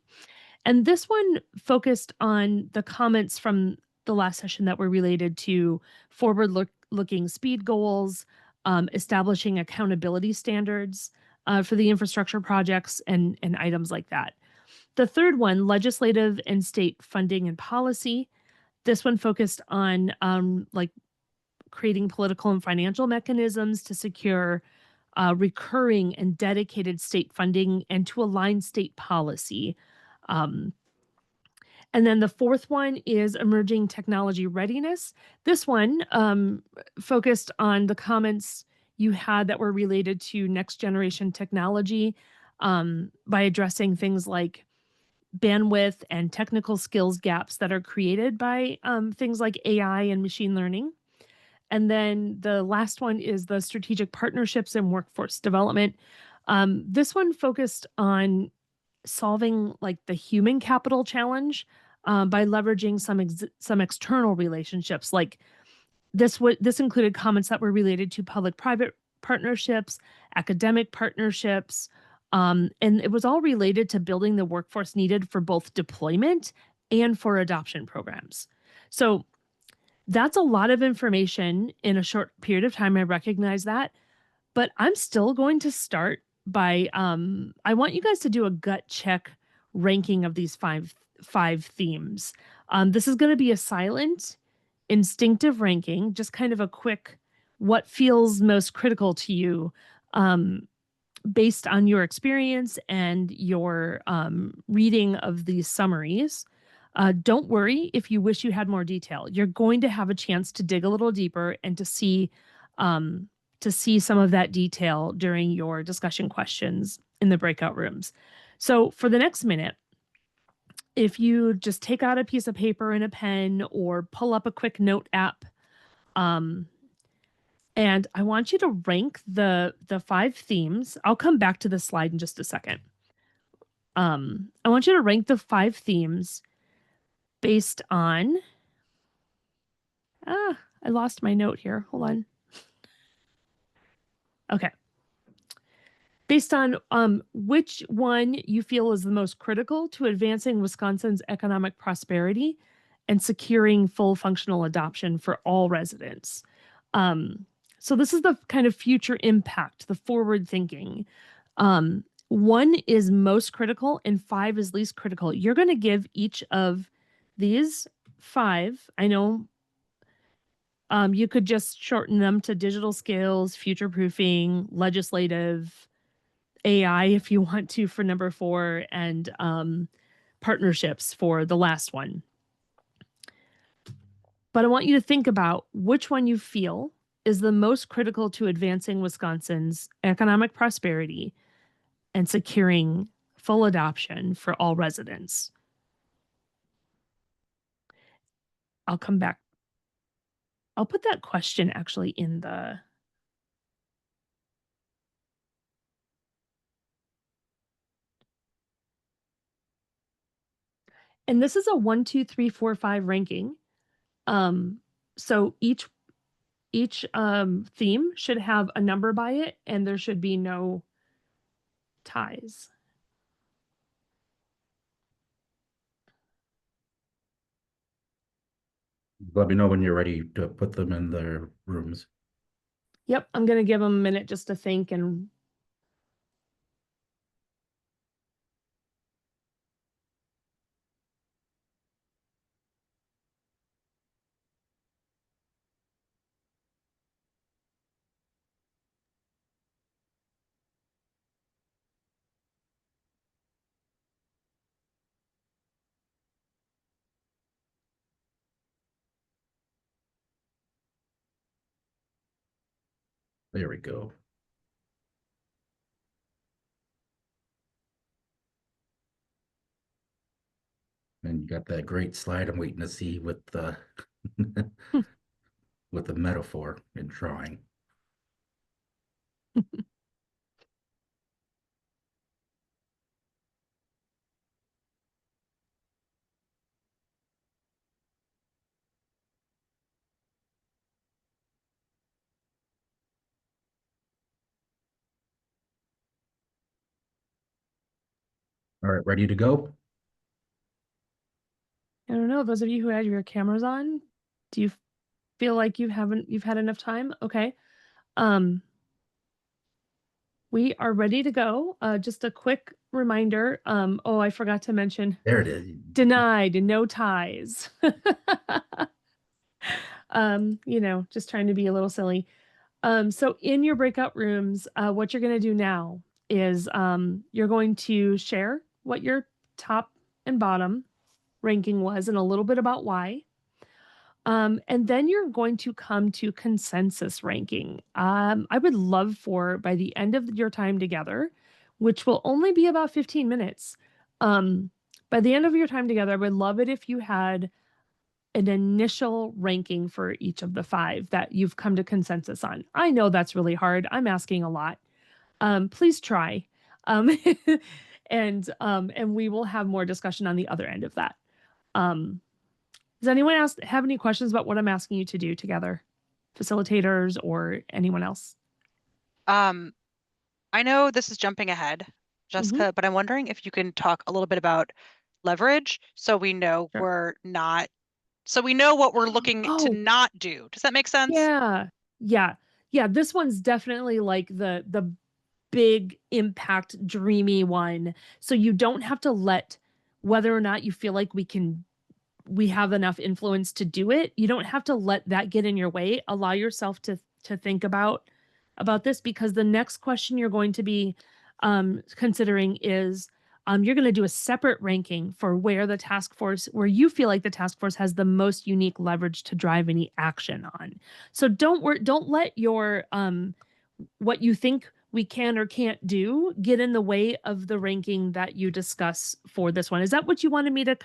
And this one focused on the comments from the last session that were related to forward-looking speed goals, establishing accountability standards for the infrastructure projects and items like that. The third one, legislative and state funding and policy. This one focused on creating political and financial mechanisms to secure recurring and dedicated state funding and to align state policy. And then the fourth one is emerging technology readiness. This one focused on the comments you had that were related to next generation technology by addressing things like bandwidth and technical skills gaps that are created by things like AI and machine learning. And then the last one is the strategic partnerships and workforce development. This one focused on solving like the human capital challenge by leveraging some external relationships. Like this included comments that were related to public-private partnerships, academic partnerships, and it was all related to building the workforce needed for both deployment and for adoption programs. So that's a lot of information in a short period of time. I recognize that, but I'm still going to start by, I want you guys to do a gut check ranking of these five themes. This is going to be a silent, instinctive ranking, just kind of a quick, what feels most critical to you based on your experience and your reading of these summaries. Don't worry if you wish you had more detail. You're going to have a chance to dig a little deeper and to see some of that detail during your discussion questions in the breakout rooms. So for the next minute, if you just take out a piece of paper and a pen or pull up a quick note app, and I want you to rank the 5 themes. I'll come back to this slide in just a second. I want you to rank the 5 themes based on, I lost my note here. Hold on. Okay. Based on which one you feel is the most critical to advancing Wisconsin's economic prosperity and securing full functional adoption for all residents. So this is the kind of future impact, the forward thinking. 1 is most critical and 5 is least critical. You're going to give each of these 5. I know you could just shorten them to digital skills, future proofing, legislative, AI if you want to for number 4, and partnerships for the last one. But I want you to think about which one you feel is the most critical to advancing Wisconsin's economic prosperity and securing full adoption for all residents. I'll come back. I'll put that question actually in the and this is a 1, 2, 3, 4, 5 ranking. So each theme should have a number by it, and there should be no ties. Let me know when you're ready to put them in the rooms. Yep, I'm gonna give them a minute just to think and There we go. And you got that great slide I'm waiting to see with the with the metaphor and drawing. All right, ready to go? I don't know, those of you who had your cameras on, do you feel like you've had enough time? Okay. We are ready to go. Just a quick reminder. Oh, I forgot to mention There it is. denied, no ties. Just trying to be a little silly. So in your breakout rooms, what you're going to do now is you're going to share what your top and bottom ranking was and a little bit about why. And then you're going to come to consensus ranking. I would love for by the end of your time together, which will only be about 15 minutes. By the end of your time together, I would love it if you had an initial ranking for each of the 5 that you've come to consensus on. I know that's really hard. I'm asking a lot. Please try. And we will have more discussion on the other end of that. Does anyone else have any questions about what I'm asking you to do together? Facilitators or anyone else? I know this is jumping ahead, Jessica, but I'm wondering if you can talk a little bit about leverage so we know Sure. we know what we're looking to Oh, not do. Does that make sense? yeah. This one's definitely like the big impact dreamy one. So you don't have to let whether or not you feel like we have enough influence to do it. You don't have to let that get in your way. Allow yourself to think about this, because the next question you're going to be considering is you're going to do a separate ranking for where you feel like the task force has the most unique leverage to drive any action on. So don't let your what you think we can or can't do get in the way of the ranking that you discuss for this one. Is that what you wanted me to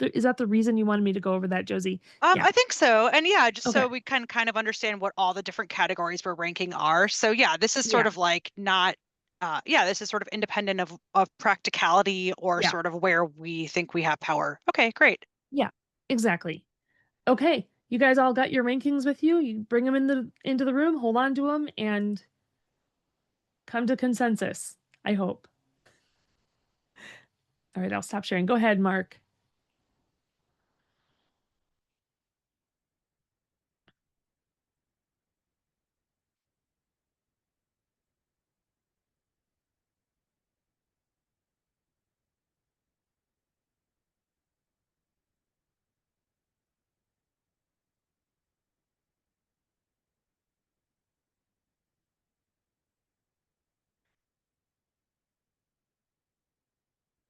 is that the reason you wanted me to go over that, Josie? Yeah. I think so. And yeah, just Okay. so we can kind of understand what all the different categories we're ranking are. So yeah, this is sort Yeah. of like not this is sort of independent of practicality or Yeah. sort of where we think we have power. Okay, great. Yeah, exactly. Okay. You guys all got your rankings with you. You bring them into the room, hold on to them, and come to consensus, I hope. All right, I'll stop sharing. Go ahead, Mark.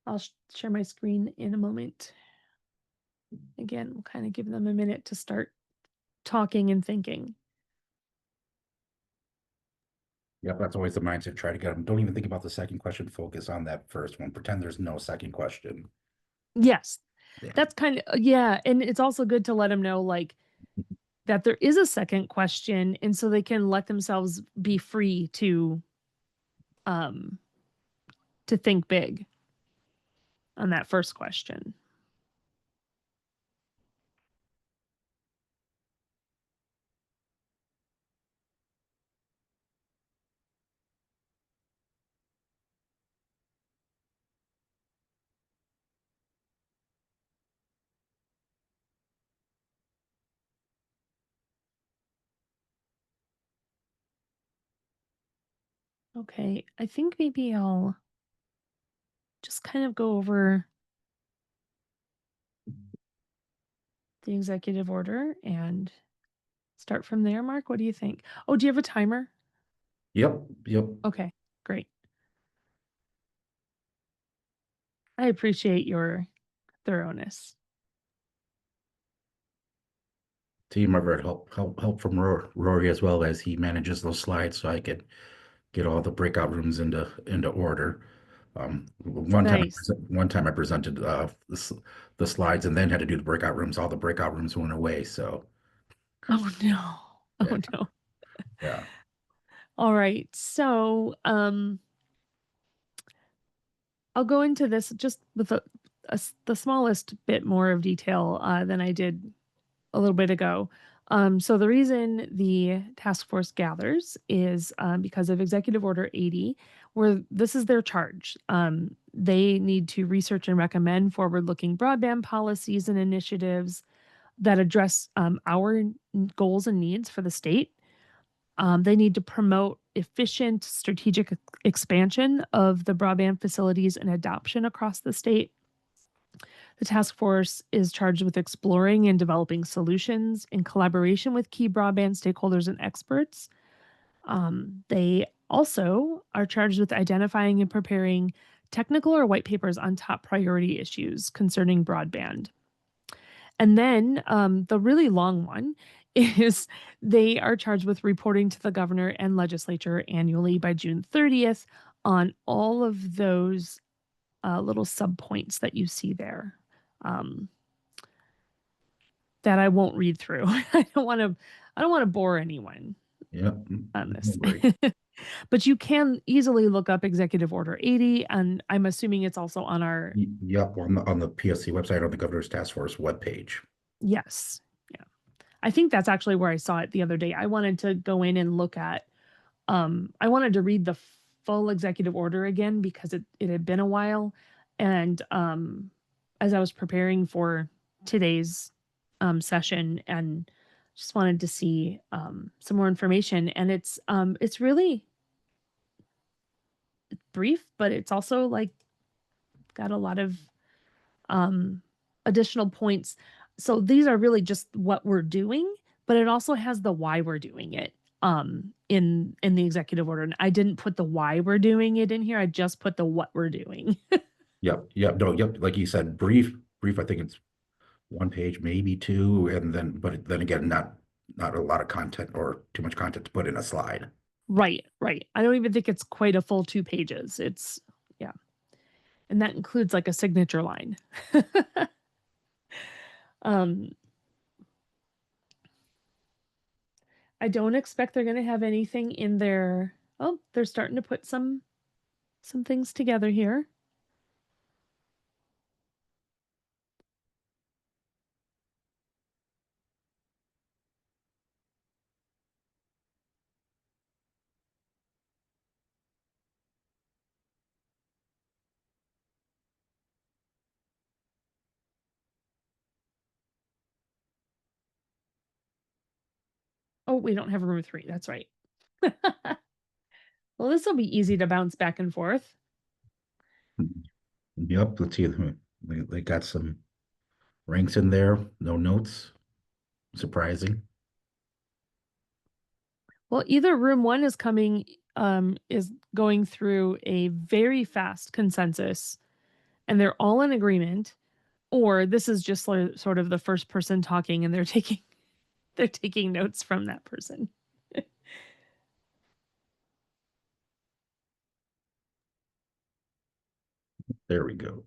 I'll share my screen in a moment. Again, we'll kind of give them a minute to start talking and thinking. Yep, that's always the mindset. Try to get them. Don't even think about the second question. Focus on that first one. Pretend there's no second question. Yes, Yeah. that's kind of, yeah. And it's also good to let them know like that there is a second question. And so they can let themselves be free to think big on that first question. Okay, I think maybe I'll just kind of go over the executive order and start from there. Mark, what do you think? Oh, do you have a timer? Yep. Okay, great. I appreciate your thoroughness. Team, I've heard help from Rory as well as he manages those slides, so I could get all the breakout rooms into order. Nice. One time I presented the slides and then had to do the breakout rooms. All the breakout rooms went away. So Oh no. Yeah. Oh no. yeah. All right. So, I'll go into this just with the smallest bit more of detail than I did a little bit ago. So the reason the task force gathers is because of Executive Order 80, where this is their charge. They need to research and recommend forward-looking broadband policies and initiatives that address our goals and needs for the state. They need to promote efficient strategic expansion of the broadband facilities and adoption across the state. The task force is charged with exploring and developing solutions in collaboration with key broadband stakeholders and experts. They also are charged with identifying and preparing technical or white papers on top priority issues concerning broadband. And then the really long one is they are charged with reporting to the governor and legislature annually by June 30th on all of those little subpoints that you see there. That I won't read through. I don't want to bore anyone Yep. on No this. worries. But you can easily look up Executive Order 80, and I'm assuming it's also on our Yep, on the PSC website on the Governor's Task Force webpage. yes. Yeah. I think that's actually where I saw it the other day. I wanted to go in and look at I wanted to read the full executive order again because it had been a while. And as I was preparing for today's session and just wanted to see some more information. And it's really brief, but it's also like got a lot of additional points. So these are really just what we're doing, but it also has the why we're doing it in the executive order. And I didn't put the why we're doing it in here. I just put the what we're doing. Yep. Like you said, brief. I think it's one page, maybe two, and but then again, not a lot of content or too much content to put in a slide. Right. I don't even think it's quite a full 2 pages. It's yeah. And that includes like a signature line. I don't expect they're going to have anything in there. Oh, they're starting to put some things together here. Oh, we don't have room 3. That's right. Well, this will be easy to bounce back and forth. Yep. Let's see. They got some ranks in there. No notes. Surprising. Well, either room 1 is coming is going through a very fast consensus and they're all in agreement, or this is just sort of the first person talking and they're taking notes from that person. There we go.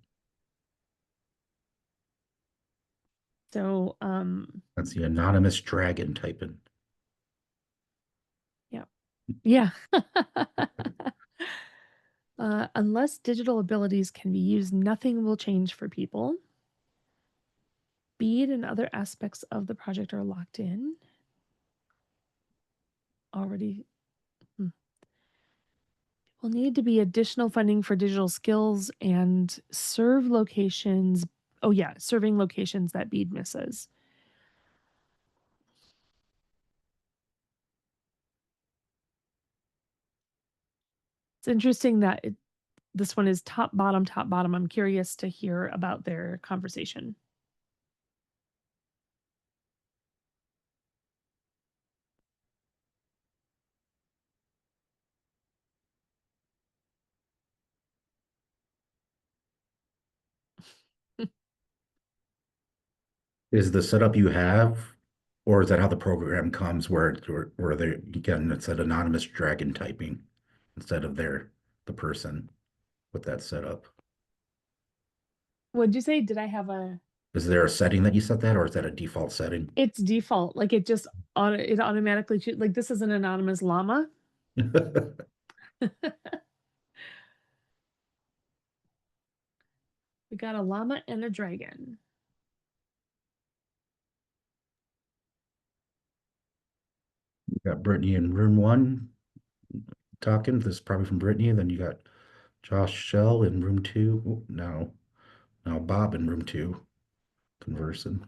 So, That's the anonymous dragon typing. yeah. Unless digital abilities can be used, nothing will change for people. Bead and other aspects of the project are locked in. Already. Will need to be additional funding for digital skills and serve locations. Oh, yeah, serving locations that Bead misses. It's interesting that this one is top, bottom, top, bottom. I'm curious to hear about their conversation. Is the setup you have, or is that how the program comes where they again it said anonymous dragon typing instead of the person with that setup? What'd you say? Did I have Is there a setting that you set that, or is that a default setting? It's default. Like it just it automatically like this is an anonymous llama. We got a llama and a dragon. You got Brittany in room 1 talking. This is probably from Brittany. Then you got Josh Shell in room 2. Oh, now Bob in room 2 conversing.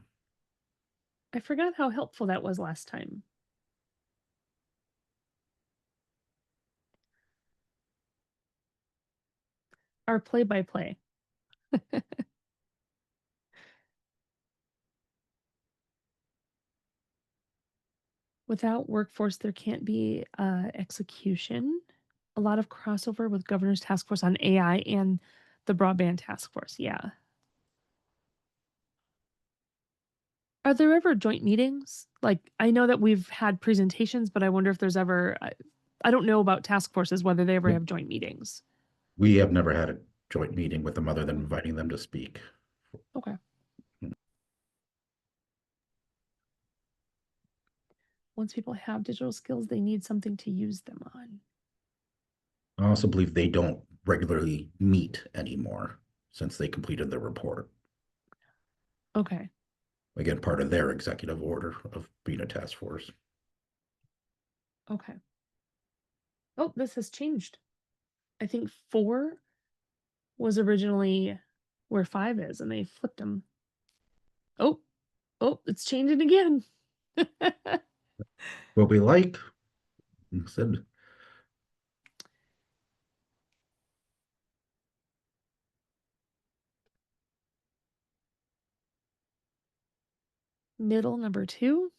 I forgot how helpful that was last time. Our play-by-play. Without workforce, there can't be execution. A lot of crossover with Governor's Task Force on AI and the Broadband Task Force. Yeah. Are there ever joint meetings? Like, I know that we've had presentations, but I wonder if there's ever, I don't know about task forces, whether they ever have joint meetings. We have never had a joint meeting with them other than inviting them to speak. Okay. Once people have digital skills, they need something to use them on. I also believe they don't regularly meet anymore since they completed their report. Okay. Again, part of their executive order of being a task force. Okay. Oh, this has changed. I think 4 was originally where 5 is, and they flipped them. Oh, it's changing again. What we like, said. Middle number 2.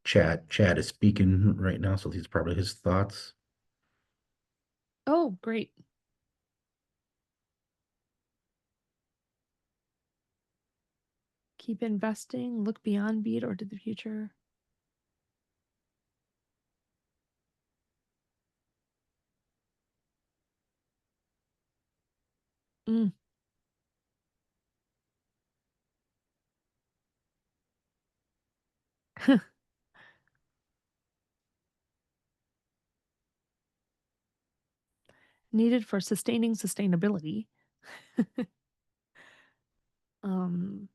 Chad is speaking right now, so these are probably his thoughts. Oh, great. Keep investing, look beyond Beat or to the future. Mm. Needed for sustaining sustainability. um,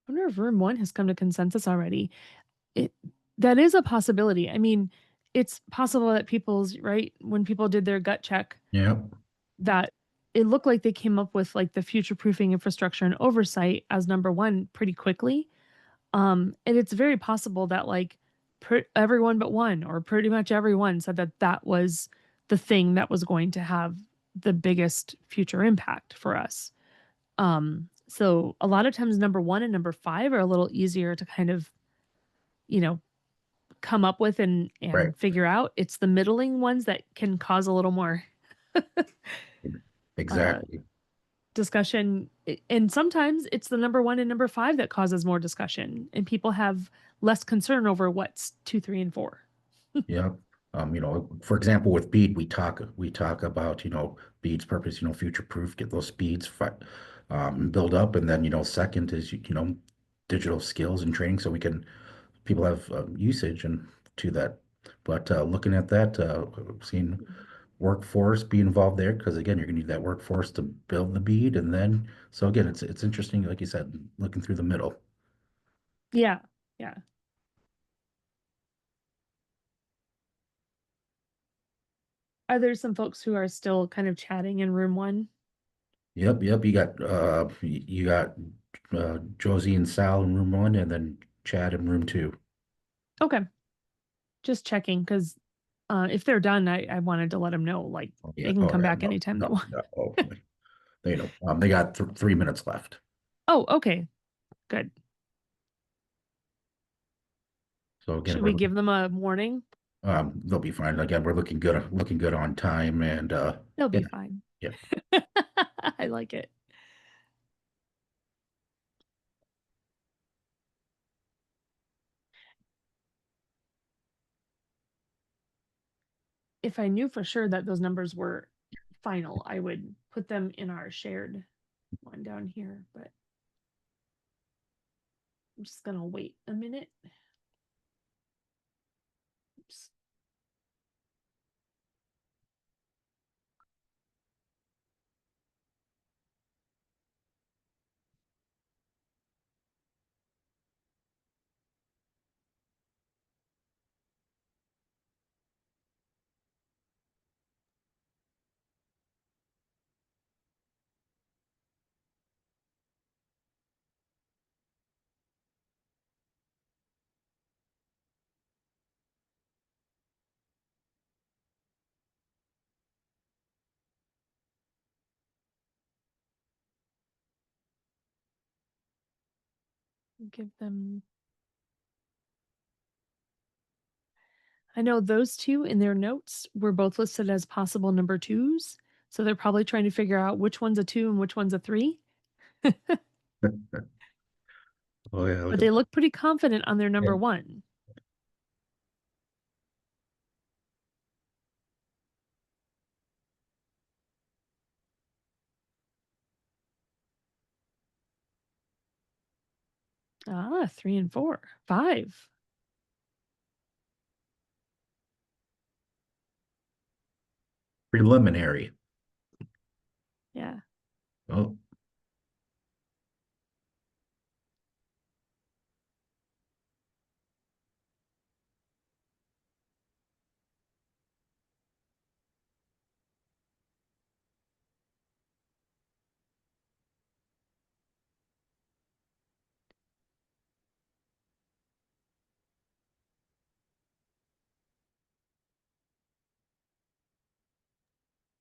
I wonder if room 1 has come to consensus already. That is a possibility. I mean, it's possible that when people did their gut check, Yeah. that it looked like they came up with like the future-proofing infrastructure and oversight as number 1 pretty quickly. And it's very possible that like everyone but one, or pretty much everyone, said that that was the thing that was going to have the biggest future impact for us. So a lot of times number 1 and number 5 are a little easier to kind of, you know, come up with and Right. figure out. It's the middling ones that can cause a little more Exactly. discussion. And sometimes it's the number 1 and number 5 that causes more discussion, and people have less concern over what's 2, 3, and 4. Yeah. For example, with bead, we talk about, bead's purpose, future proof, get those speeds, build up. And then, second is, digital skills and training. So people have usage and to that. But looking at that, seeing workforce be involved there, because again, you're gonna need that workforce to build the bead. And then, so again, it's interesting, like you said, looking through the middle. Yeah. Yeah. Are there some folks who are still kind of chatting in room 1? Yep. You got Josie and Sal in room 1, and then Chad in room 2. Okay. Just checking, because if they're done, I wanted to let them know, like, Yeah. they can come Yeah, back anytime they want. They got 3 minutes left. Oh, okay. Good. So again, Should we give them a warning? they'll be fine. Again, we're looking good on time, and They'll be yeah, fine. yeah. I like it. If I knew for sure that those numbers were final, I would put them in our shared one down here, but I'm just gonna wait a minute. Oops. Give them. I know those two in their notes were both listed as possible number 2s. So they're probably trying to figure out which one's a 2 and which one's a 3. Oh yeah, But they look pretty confident on their number Yeah. 1. Ah, 3 and 4. 5. Preliminary. Yeah. Oh,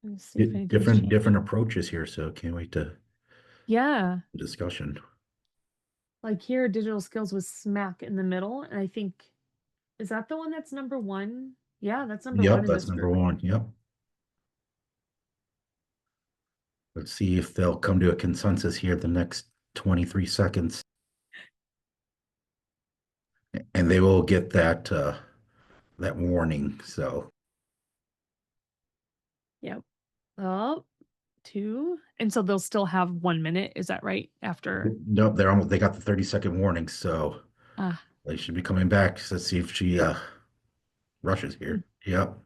Let's see if anything's different changed. approaches here. So can't wait to Yeah. the discussion. Like here, digital skills was smack in the middle. And I think, is that the one that's number 1? Yeah, that's number 1 Yep, in that's this number group. 1. Yep. Let's see if they'll come to a consensus here the next 23 seconds. And they will get that warning. So Yep. Oh, 2. And so they'll still have 1 minute. Is that right? After. nope, they got the 30-second warning. So Ah. they should be coming back. So let's see if she rushes here. Yep.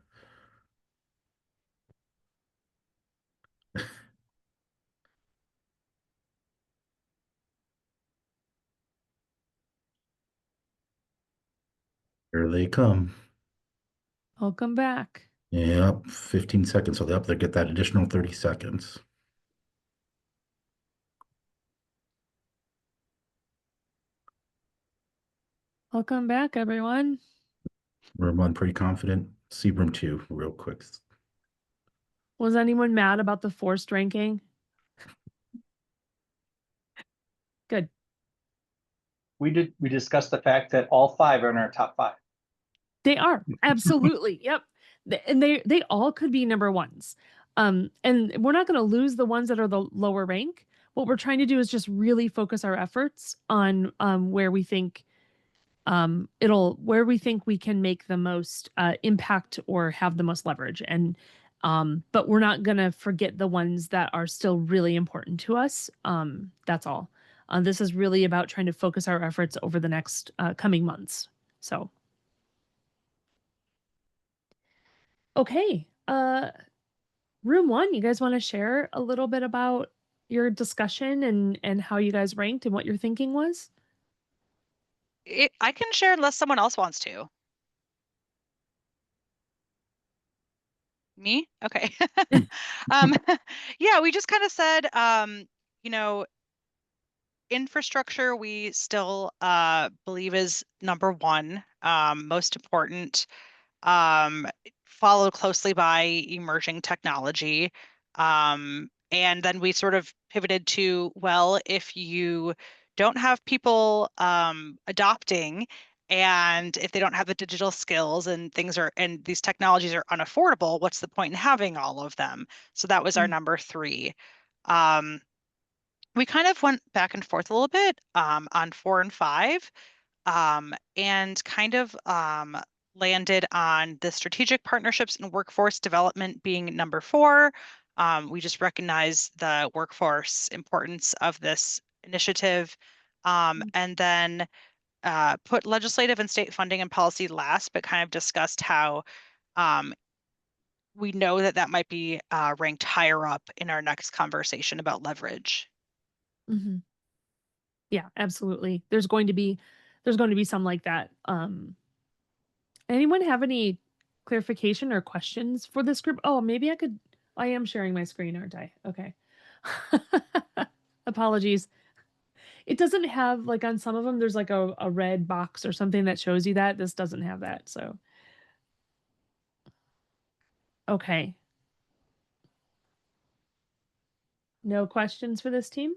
Here they come. Welcome back. Yep, 15 seconds. So they get that additional 30 seconds. Welcome back, everyone. Room one, pretty confident. See room two, real quick. Was anyone mad about the forced ranking? Good. We discussed the fact that all 5 are in our top 5. They are absolutely. Yep. And they all could be number ones. And we're not going to lose the ones that are the lower rank. What we're trying to do is just really focus our efforts on where we think where we think we can make the most impact or have the most leverage. And but we're not going to forget the ones that are still really important to us. That's all. This is really about trying to focus our efforts over the next coming months. So okay. Room one, you guys want to share a little bit about your discussion and how you guys ranked and what your thinking was? I can share unless someone else wants to. Me? Okay. Um, yeah, we just kind of said, you know, infrastructure we still believe is number one, most important, um, followed closely by emerging technology. And then we sort of pivoted to, well, if you don't have people adopting, and if they don't have the digital skills and and these technologies are unaffordable, what's the point in having all of them? So that was our number 3. Um, we kind of went back and forth a little bit on 4 and 5, and kind of landed on the strategic partnerships and workforce development being number 4. We just recognize the workforce importance of this initiative, and then put legislative and state funding and policy last, but kind of discussed how we know that that might be ranked higher up in our next conversation about leverage. Mm-hmm. Yeah, absolutely. There's going to be some like that. Anyone have any clarification or questions for this group? Oh, maybe I am sharing my screen, aren't I? Okay. Apologies. It doesn't have, like, on some of them, there's like a red box or something that shows you that. This doesn't have that, so. Okay. No questions for this team?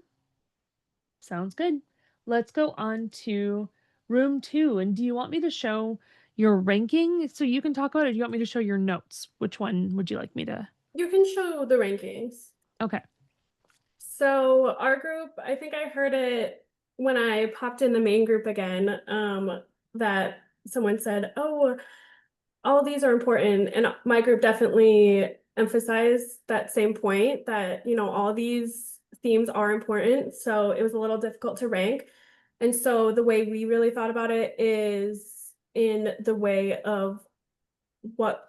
Sounds good. Let's go on to room 2. And do you want me to show your ranking so you can talk about it? Or do you want me to show your notes? Which one would you like me to? You can show the rankings. Okay. So our group, I think I heard it when I popped in the main group again, that someone said, oh, all these are important. And my group definitely emphasized that same point that, all these themes are important. So it was a little difficult to rank. And so the way we really thought about it is in the way of what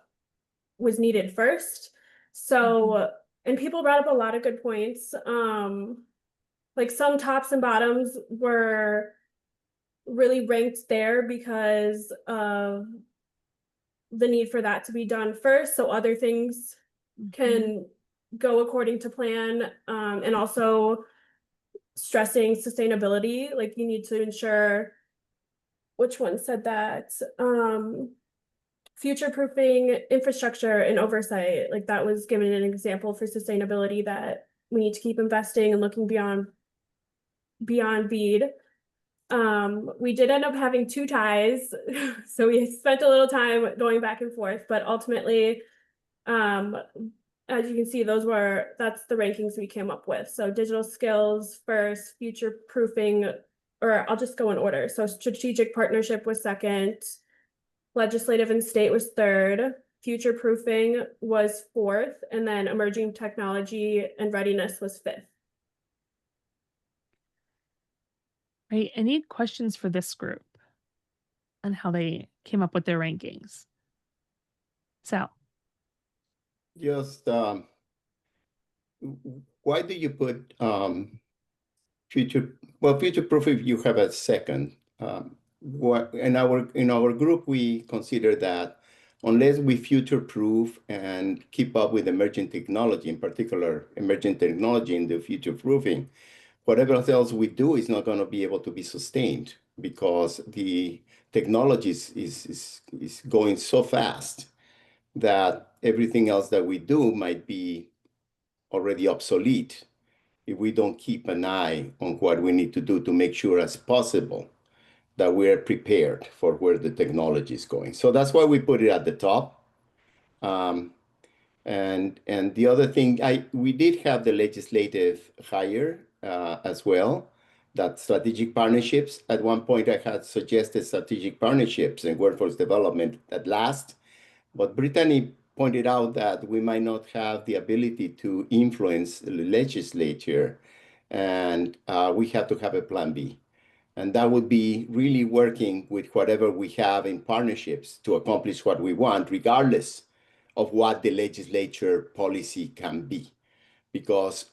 was needed first. So, and people brought up a lot of good points. Like some tops and bottoms were really ranked there because of the need for that to be done first, so other things can go according to plan, and also stressing sustainability. Like you need to ensure, which one said that? Future-proofing infrastructure and oversight, like that was given an example for sustainability, that we need to keep investing and looking beyond BEAD. We did end up having 2 ties, so we spent a little time going back and forth, but ultimately, as you can see, that's the rankings we came up with. So digital skills first, future-proofing, or I'll just go in order. So strategic partnership was second, legislative and state was third, future-proofing was fourth, and then emerging technology and readiness was fifth. Right. Any questions for this group on how they came up with their rankings? Sal. Just why do you put future proof if you have a second? What in our group we consider that unless we future proof and keep up with emerging technology, in particular emerging technology in the future proofing, whatever else we do is not going to be able to be sustained because the technology is going so fast that everything else that we do might be already obsolete if we don't keep an eye on what we need to do to make sure as possible that we're prepared for where the technology is going. So that's why we put it at the top. And the other thing, we did have the legislative hire as well, that strategic partnerships. At one point, I had suggested strategic partnerships and workforce development at last, but Brittany pointed out that we might not have the ability to influence the legislature, and we have to have a plan B. And that would be really working with whatever we have in partnerships to accomplish what we want, regardless of what the legislature policy can be. Because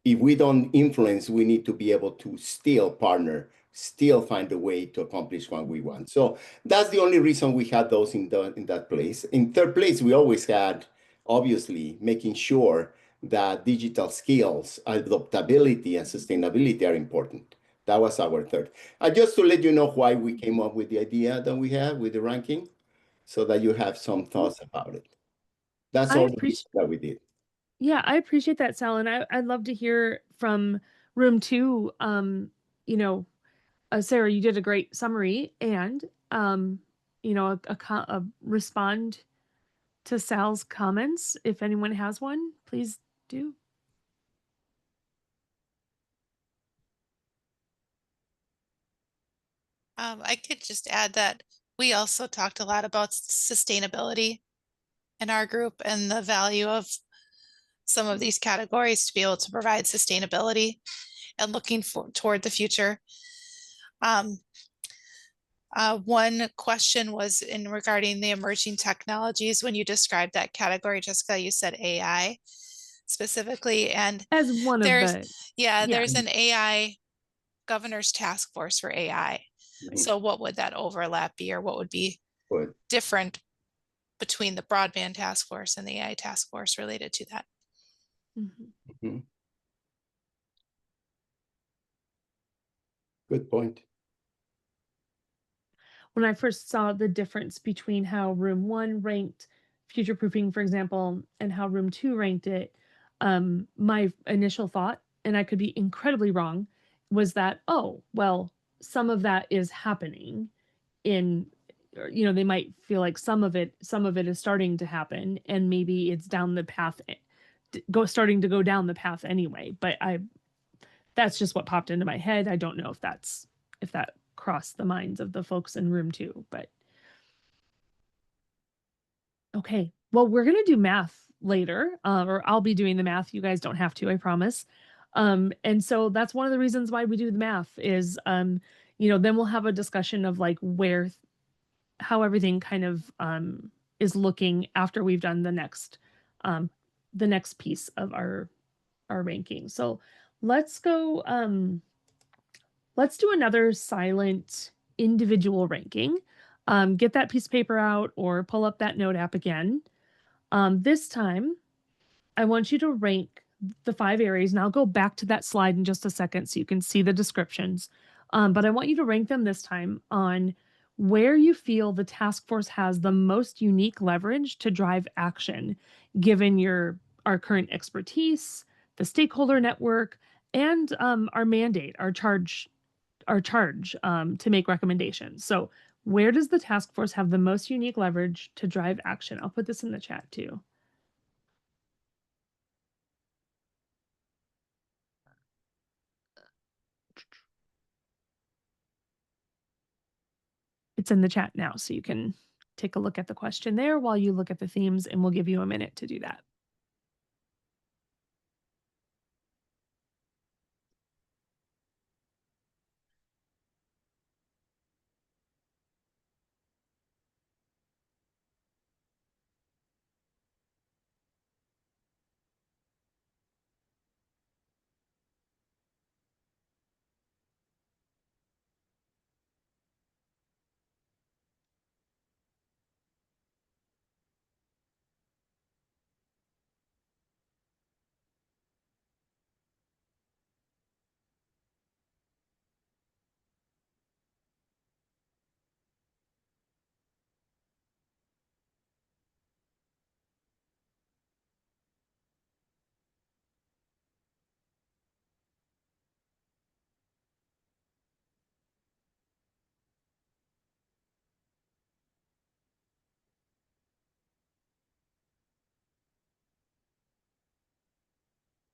if we don't influence, we need to be able to still partner, still find a way to accomplish what we want. So that's the only reason we had those in that place. In third place, we always had, obviously, making sure that digital skills, adaptability, and sustainability are important. That was our third. Just to let you know why we came up with the idea that we have with the ranking, so that you have some thoughts about it. That's I all the appreciate reason that we did. Yeah, I appreciate that, Sal, and I'd love to hear from room two. Sarah, you did a great summary, and a respond to Sal's comments. If anyone has one, please do. I could just add that we also talked a lot about sustainability in our group and the value of some of these categories to be able to provide sustainability and looking toward the future. One question was in regarding the emerging technologies. When you described that category, Jessica, you said AI specifically, and As one of there's the there's an AI governor's task force for AI. So what would that overlap be, or what would be different between the broadband task force and the AI task force related to that? Good point. When I first saw the difference between how room one ranked future proofing, for example, and how room two ranked it, my initial thought, and I could be incredibly wrong, was that, oh, well, some of that is happening they might feel like some of it is starting to happen, and maybe it's down the path, starting to go down the path anyway. But that's just what popped into my head. I don't know if that crossed the minds of the folks in room two, but okay. Well, we're gonna do math later, or I'll be doing the math. You guys don't have to, I promise. And so that's one of the reasons why we do the math is, then we'll have a discussion of like how everything kind of is looking after we've done the next piece of our ranking. So let's go. Let's do another silent individual ranking. Get that piece of paper out or pull up that note app again. This time, I want you to rank the 5 areas, and I'll go back to that slide in just a second so you can see the descriptions. But I want you to rank them this time on where you feel the task force has the most unique leverage to drive action, given our current expertise, the stakeholder network, and our mandate, our charge to make recommendations. So where does the task force have the most unique leverage to drive action? I'll put this in the chat too. It's in the chat now, so you can take a look at the question there while you look at the themes, and we'll give you a minute to do that.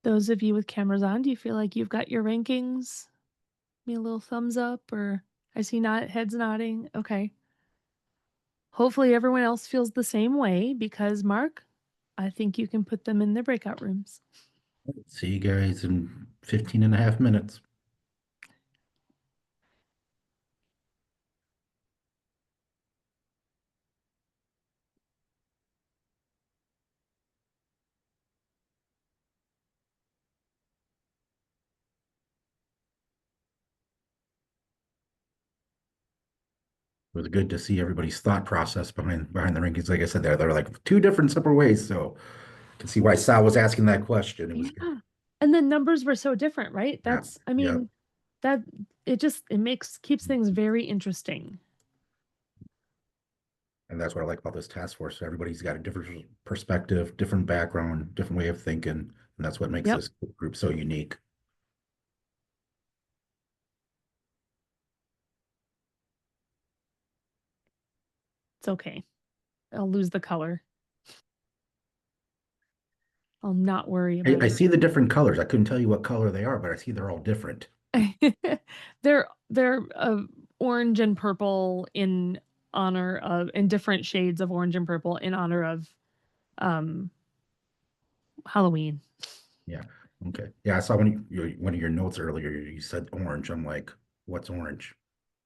Those of you with cameras on, do you feel like you've got your rankings? Me a little thumbs up, or I see heads nodding. Okay. Hopefully everyone else feels the same way, because Mark, I think you can put them in the breakout rooms. See you guys in 15 and a half minutes. It was good to see everybody's thought process behind the rankings. Like I said, they're like two different separate ways. So you can see why Sal was asking that question. It was good. Yeah. And the numbers were so different, right? Yeah, That's, I mean, that keeps things very interesting. And that's what I like about this task force. Everybody's got a different perspective, different background, different way of thinking. And that's what makes Yep. this group so unique. It's okay. I'll lose the color. I'll not worry about I it. see the different colors. I couldn't tell you what color they are, but I see they're all different. They're orange and purple in different shades of orange and purple in honor of Halloween. Yeah. Okay. Yeah, I saw one of your notes earlier. You said orange. I'm like, what's orange?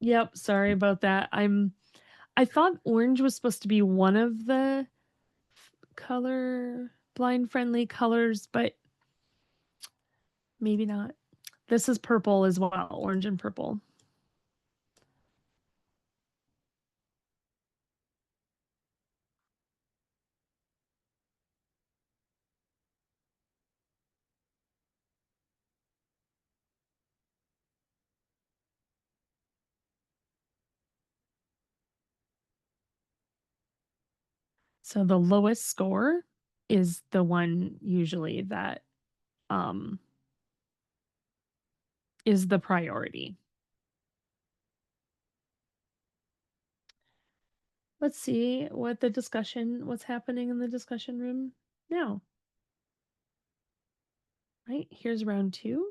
Yep, sorry about that. I thought orange was supposed to be one of the color blind friendly colors, but maybe not. This is purple as well, orange and purple. So the lowest score is the one usually that is the priority. Let's see what's happening in the discussion room now. Right, here's round 2.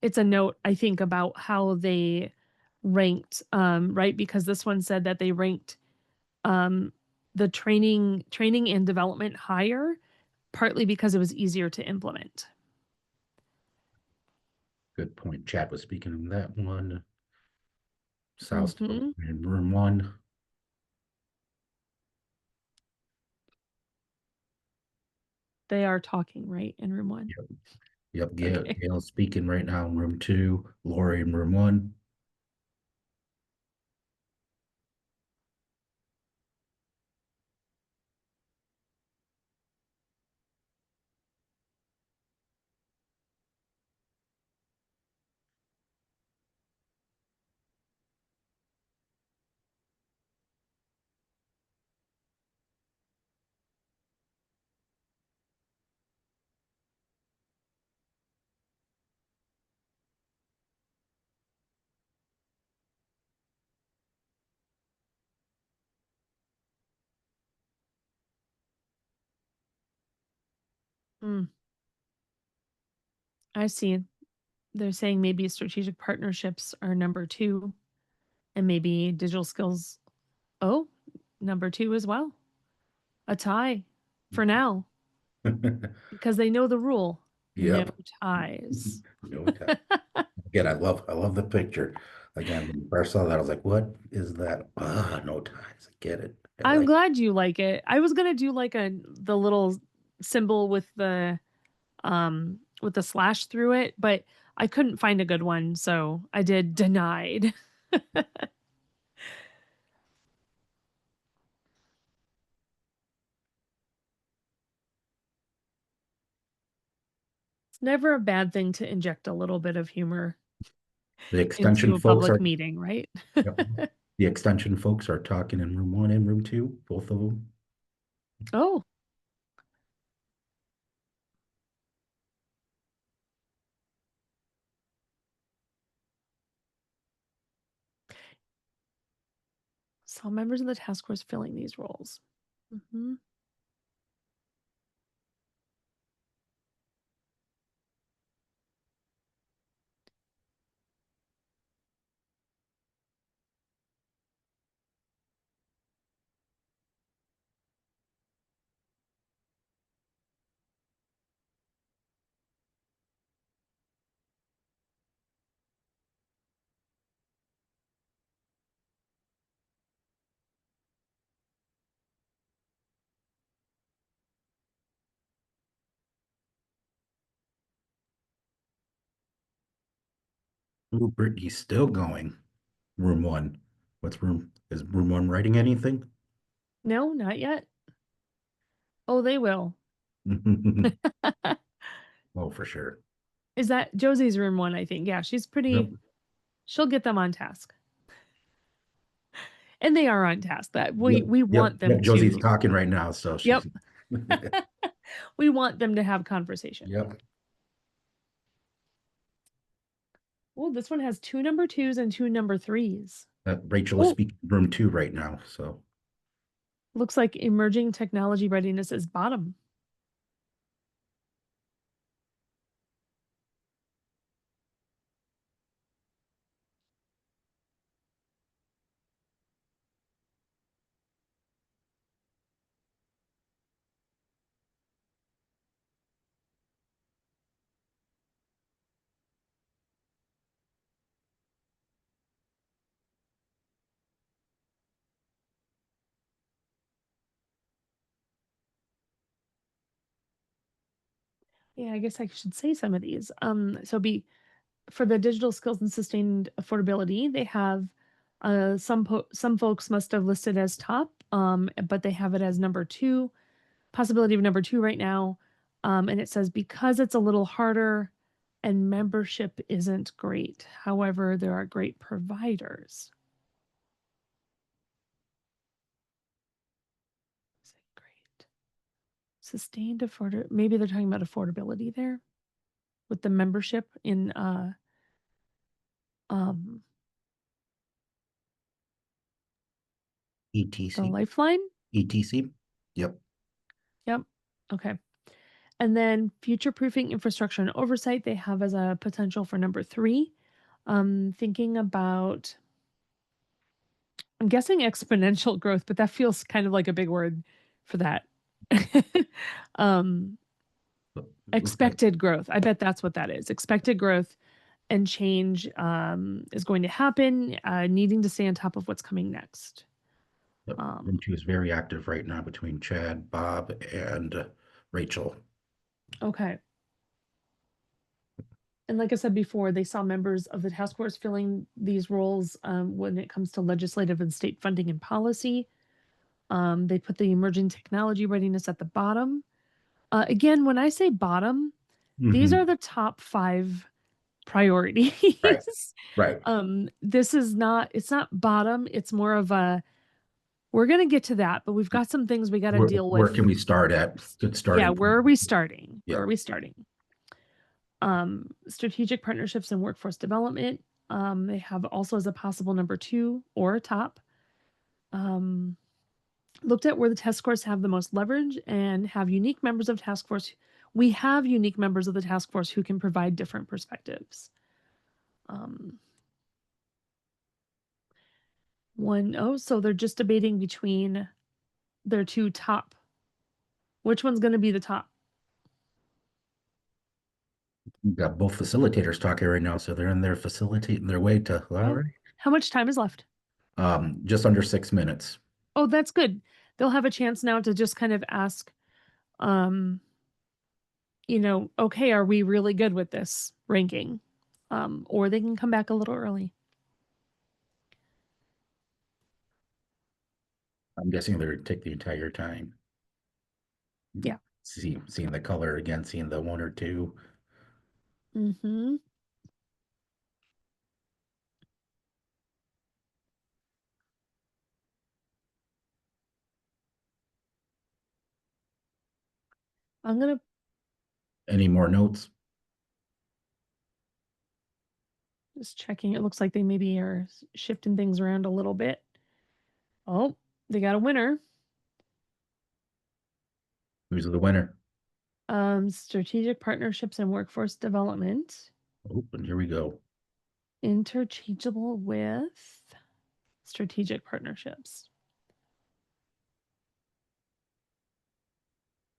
It's a note, I think, about how they ranked, right? Because this one said that they ranked the training and development higher, partly because it was easier to implement. Good point. Chad was speaking on that one. Sal's Mhm. in room 1. They are talking, right, in room 1. Yep. Okay. Gail's speaking right now in room 2. Lori in room 1. I see. They're saying maybe strategic partnerships are number 2, and maybe digital skills, number 2 as well. A tie for now, because they know the rule. No Yep. ties. No tie. Again, I love the picture. Again, when I first saw that, I was like, what is that? No ties. I get it. I I'm like glad you like it. I was gonna do like the little symbol with the slash through it, but I couldn't find a good one, so I did denied. It's never a bad thing to inject a little bit of humor the into extension a folks public are meeting, right? yep. The extension folks are talking in room 1 and room 2, both of them. Oh, saw members of the task force filling these roles. Mm-hmm. Ooh, Brittany's still going. Room one. Is room one writing anything? No, not yet. Oh, they will. Oh, for sure. Is that Josie's room one? I think. Yeah, she's pretty. Yep. She'll get them on task, and they are on task. That Yep, we want them Josie's to. talking right now, so she's. Yep. We want them to have conversation. Yep. Oh, this one has 2 number 2s and 2 number 3s. Rachel is Oh. speaking room 2 right now, so. Looks like emerging technology readiness is bottom. Yeah, I guess I should say some of these. So for the digital skills and sustained affordability, they have some folks must have listed as top, but they have it as number 2, possibility of number 2 right now. And it says because it's a little harder and membership isn't great. However, there are great providers. Is it great? Sustained affordability. Maybe they're talking about affordability there with the membership in the ETC. Lifeline. ETC. Yep. Yep. Okay. And then future proofing infrastructure and oversight they have as a potential for number 3. Thinking about, I'm guessing exponential growth, but that feels kind of like a big word for that. Expected growth. I bet that's what that is. Expected growth and change is going to happen, needing to stay on top of what's coming next. Room 2 is very active right now between Chad, Bob, and Rachel. Okay. And like I said before, they saw members of the task force filling these roles when it comes to legislative and state funding and policy. They put the emerging technology readiness at the bottom. Again, when I say bottom, these are the top 5 priorities. Right. This is not, it's not bottom. It's more of a, we're going to get to that, but we've got some things we got to deal with. Where can we start at? Good starting. Yeah, where are we starting? Yeah. Where are we starting? Strategic partnerships and workforce development. They have also as a possible number 2 or a top. Looked at where the task force have the most leverage and have unique members of task force. We have unique members of the task force who can provide different perspectives. So they're just debating between their 2 top. Which one's going to be the top? We've got both facilitators talking right now, so they're in there facilitating their way to. All right. How much time is left? Just under 6 minutes. Oh, that's good. They'll have a chance now to just kind of ask, okay, are we really good with this ranking? Or they can come back a little early. I'm guessing they're take the entire time. Yeah. Seeing the color again, seeing the 1 or 2. Mm-hmm. I'm gonna, Any more notes? just checking. It looks like they maybe are shifting things around a little bit. Oh, they got a winner. Who's the winner? Strategic partnerships and workforce development, Oh, and here we go. interchangeable with strategic partnerships.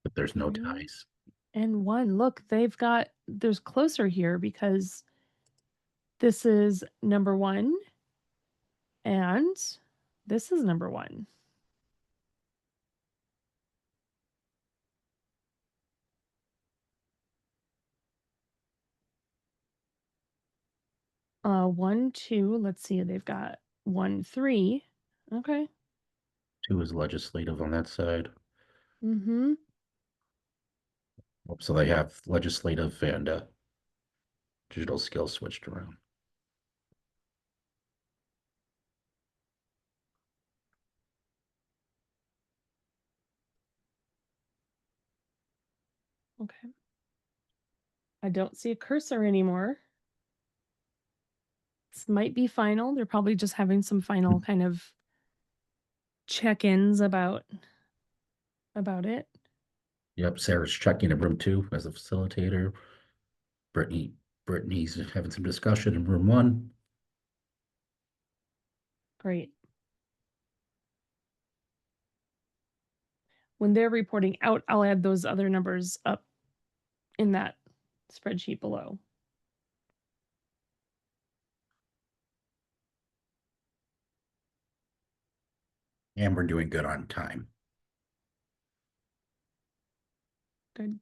But there's no Three. ties. And 1. Look, there's closer here because this is number 1 and this is number 1. One, 2, let's see, they've got 1, 3. Okay. 2 is legislative on that side. Mm-hmm. So they have legislative and digital skills switched around. Okay. I don't see a cursor anymore. This might be final. They're probably just having some final kind of check-ins about it. Yep, Sarah's checking in room 2 as a facilitator. Brittany's having some discussion in room 1. Great. When they're reporting out, I'll add those other numbers up in that spreadsheet below. And we're doing good on time. Good.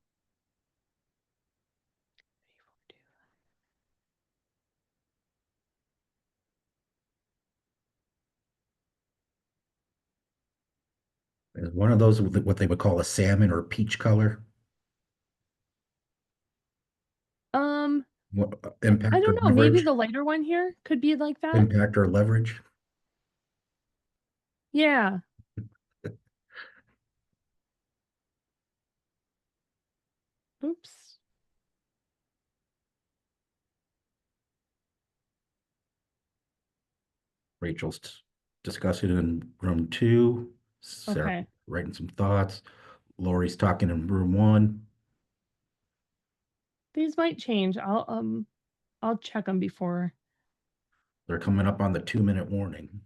Is one of those with what they would call a salmon or peach color? What, I impact or don't know. Maybe leverage? the lighter one here could be like that. Impact or leverage? Yeah. Oops. Rachel's discussing in room 2. Sarah Okay. writing some thoughts. Lori's talking in room 1. These might change. I'll check them before. They're coming up on the 2-minute warning.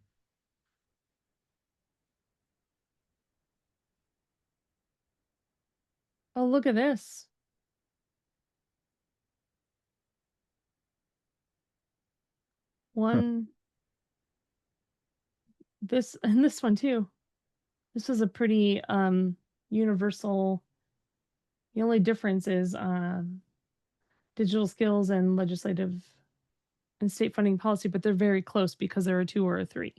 Oh, look at this. One, this, and this one too. This was a pretty universal. The only difference is digital skills and legislative and state funding policy, but they're very close because they're a 2 or a 3.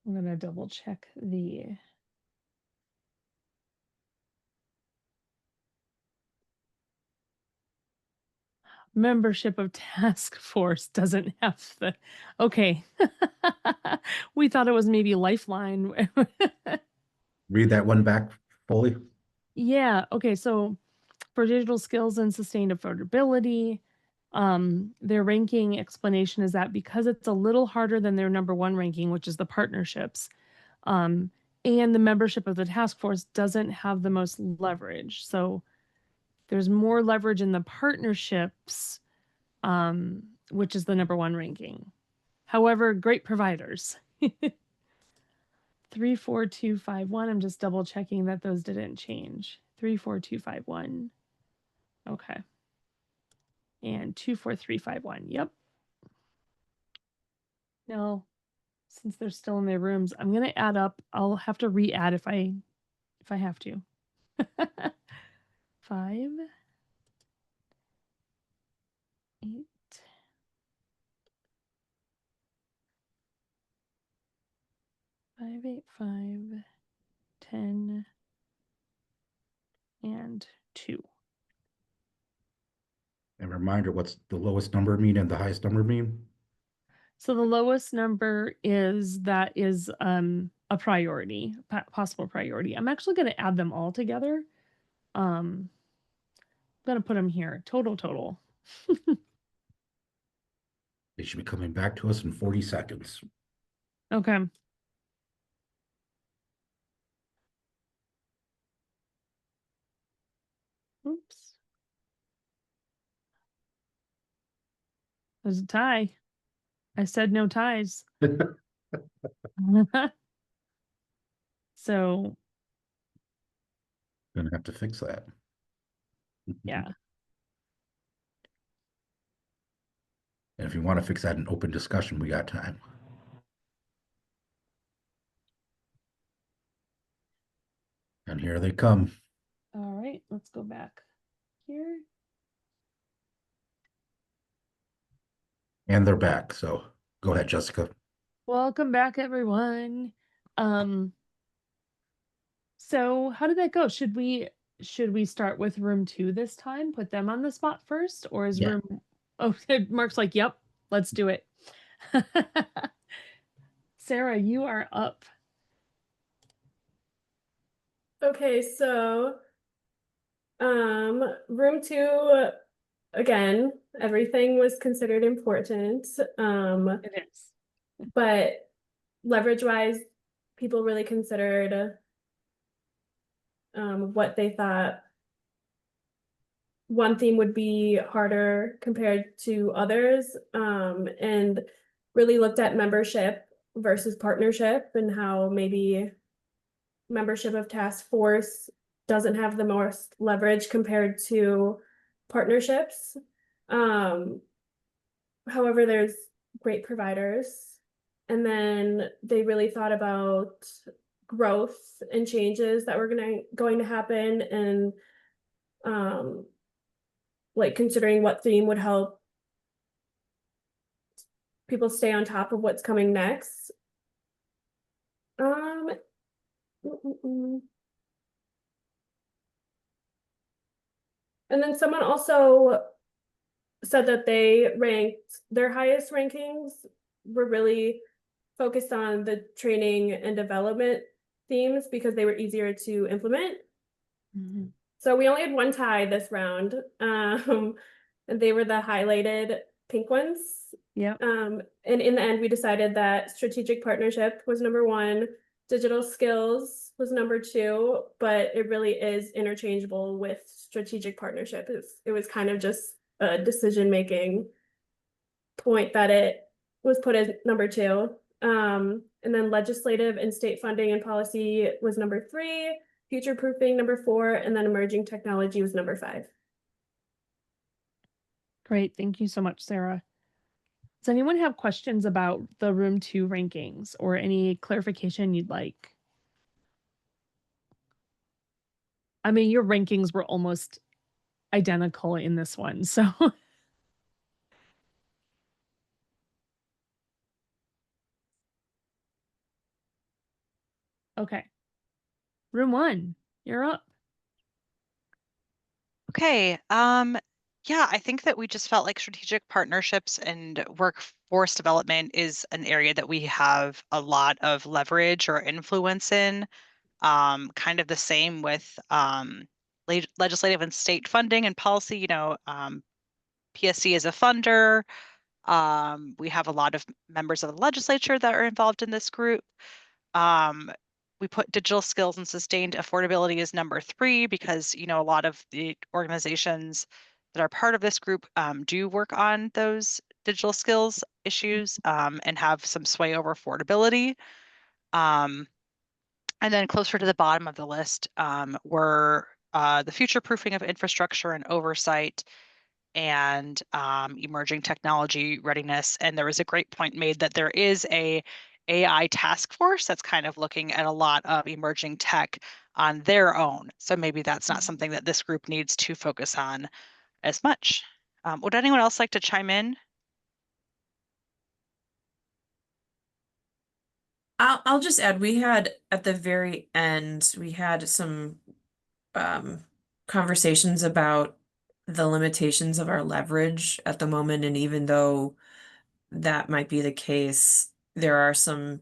I'm gonna double check the membership of task force doesn't have the, okay. We thought it was maybe Lifeline. Read that one back fully. Yeah, okay, so for digital skills and sustained affordability, their ranking explanation is that because it's a little harder than their number 1 ranking, which is the partnerships, and the membership of the task force doesn't have the most leverage. So there's more leverage in the partnerships, which is the number 1 ranking. However, great providers. 34251. I'm just double checking that those didn't change. 34251. Okay. And 24351. Yep. Now, since they're still in their rooms, I'm gonna add up. I'll have to re-add if I have to. 5, 8, 5, 8, 5, 10, and 2. And reminder, what's the lowest number mean and the highest number mean? So the lowest number is a priority, possible priority. I'm actually going to add them all together. I'm going to put them here. Total. They should be coming back to us in 40 seconds. Okay. Oops. There's a tie. I said no ties. So, Gonna have to fix that. yeah. And if you want to fix that in open discussion, we got time. And here they come. All right, let's go back here. And they're back. So go ahead, Jessica. Welcome back, everyone. So how did that go? Should we start with room 2 this time? Put them on the spot first, or is Yeah. room? Oh, Mark's like, yep, let's do it. Sarah, you are up. Okay, so room 2, again, everything was considered important. It is. But leverage wise, people really considered what they thought one theme would be harder compared to others, and really looked at membership versus partnership and how maybe membership of task force doesn't have the most leverage compared to partnerships. However, there's great providers. And then they really thought about growth and changes that were going to happen, and like considering what theme would help people stay on top of what's coming next. And then someone also said that they ranked their highest rankings were really focused on the training and development themes because they were easier to implement. Mm-hmm. So we only had one tie this round, and they were the highlighted pink ones. Yeah. And in the end, we decided that strategic partnership was number 1, digital skills was number 2, but it really is interchangeable with strategic partnership. It was kind of just a decision-making point that it was put as number 2. And then legislative and state funding and policy was number 3, future proofing number 4, and then emerging technology was number 5. Great. Thank you so much, Sarah. Does anyone have questions about the room 2 rankings or any clarification you'd like? I mean, your rankings were almost identical in this one, so. Okay. Room 1, you're up. Okay, yeah, I think that we just felt like strategic partnerships and workforce development is an area that we have a lot of leverage or influence in. Kind of the same with legislative and state funding and policy. PSC is a funder. We have a lot of members of the legislature that are involved in this group. We put digital skills and sustained affordability as number 3 because, a lot of the organizations that are part of this group do work on those digital skills issues and have some sway over affordability. And then closer to the bottom of the list were the future proofing of infrastructure and oversight and emerging technology readiness. And there was a great point made that there is a AI task force that's kind of looking at a lot of emerging tech on their own. So maybe that's not something that this group needs to focus on as much. Would anyone else like to chime in? I'll just add, we had at the very end, we had some conversations about the limitations of our leverage at the moment, and even though that might be the case, there are some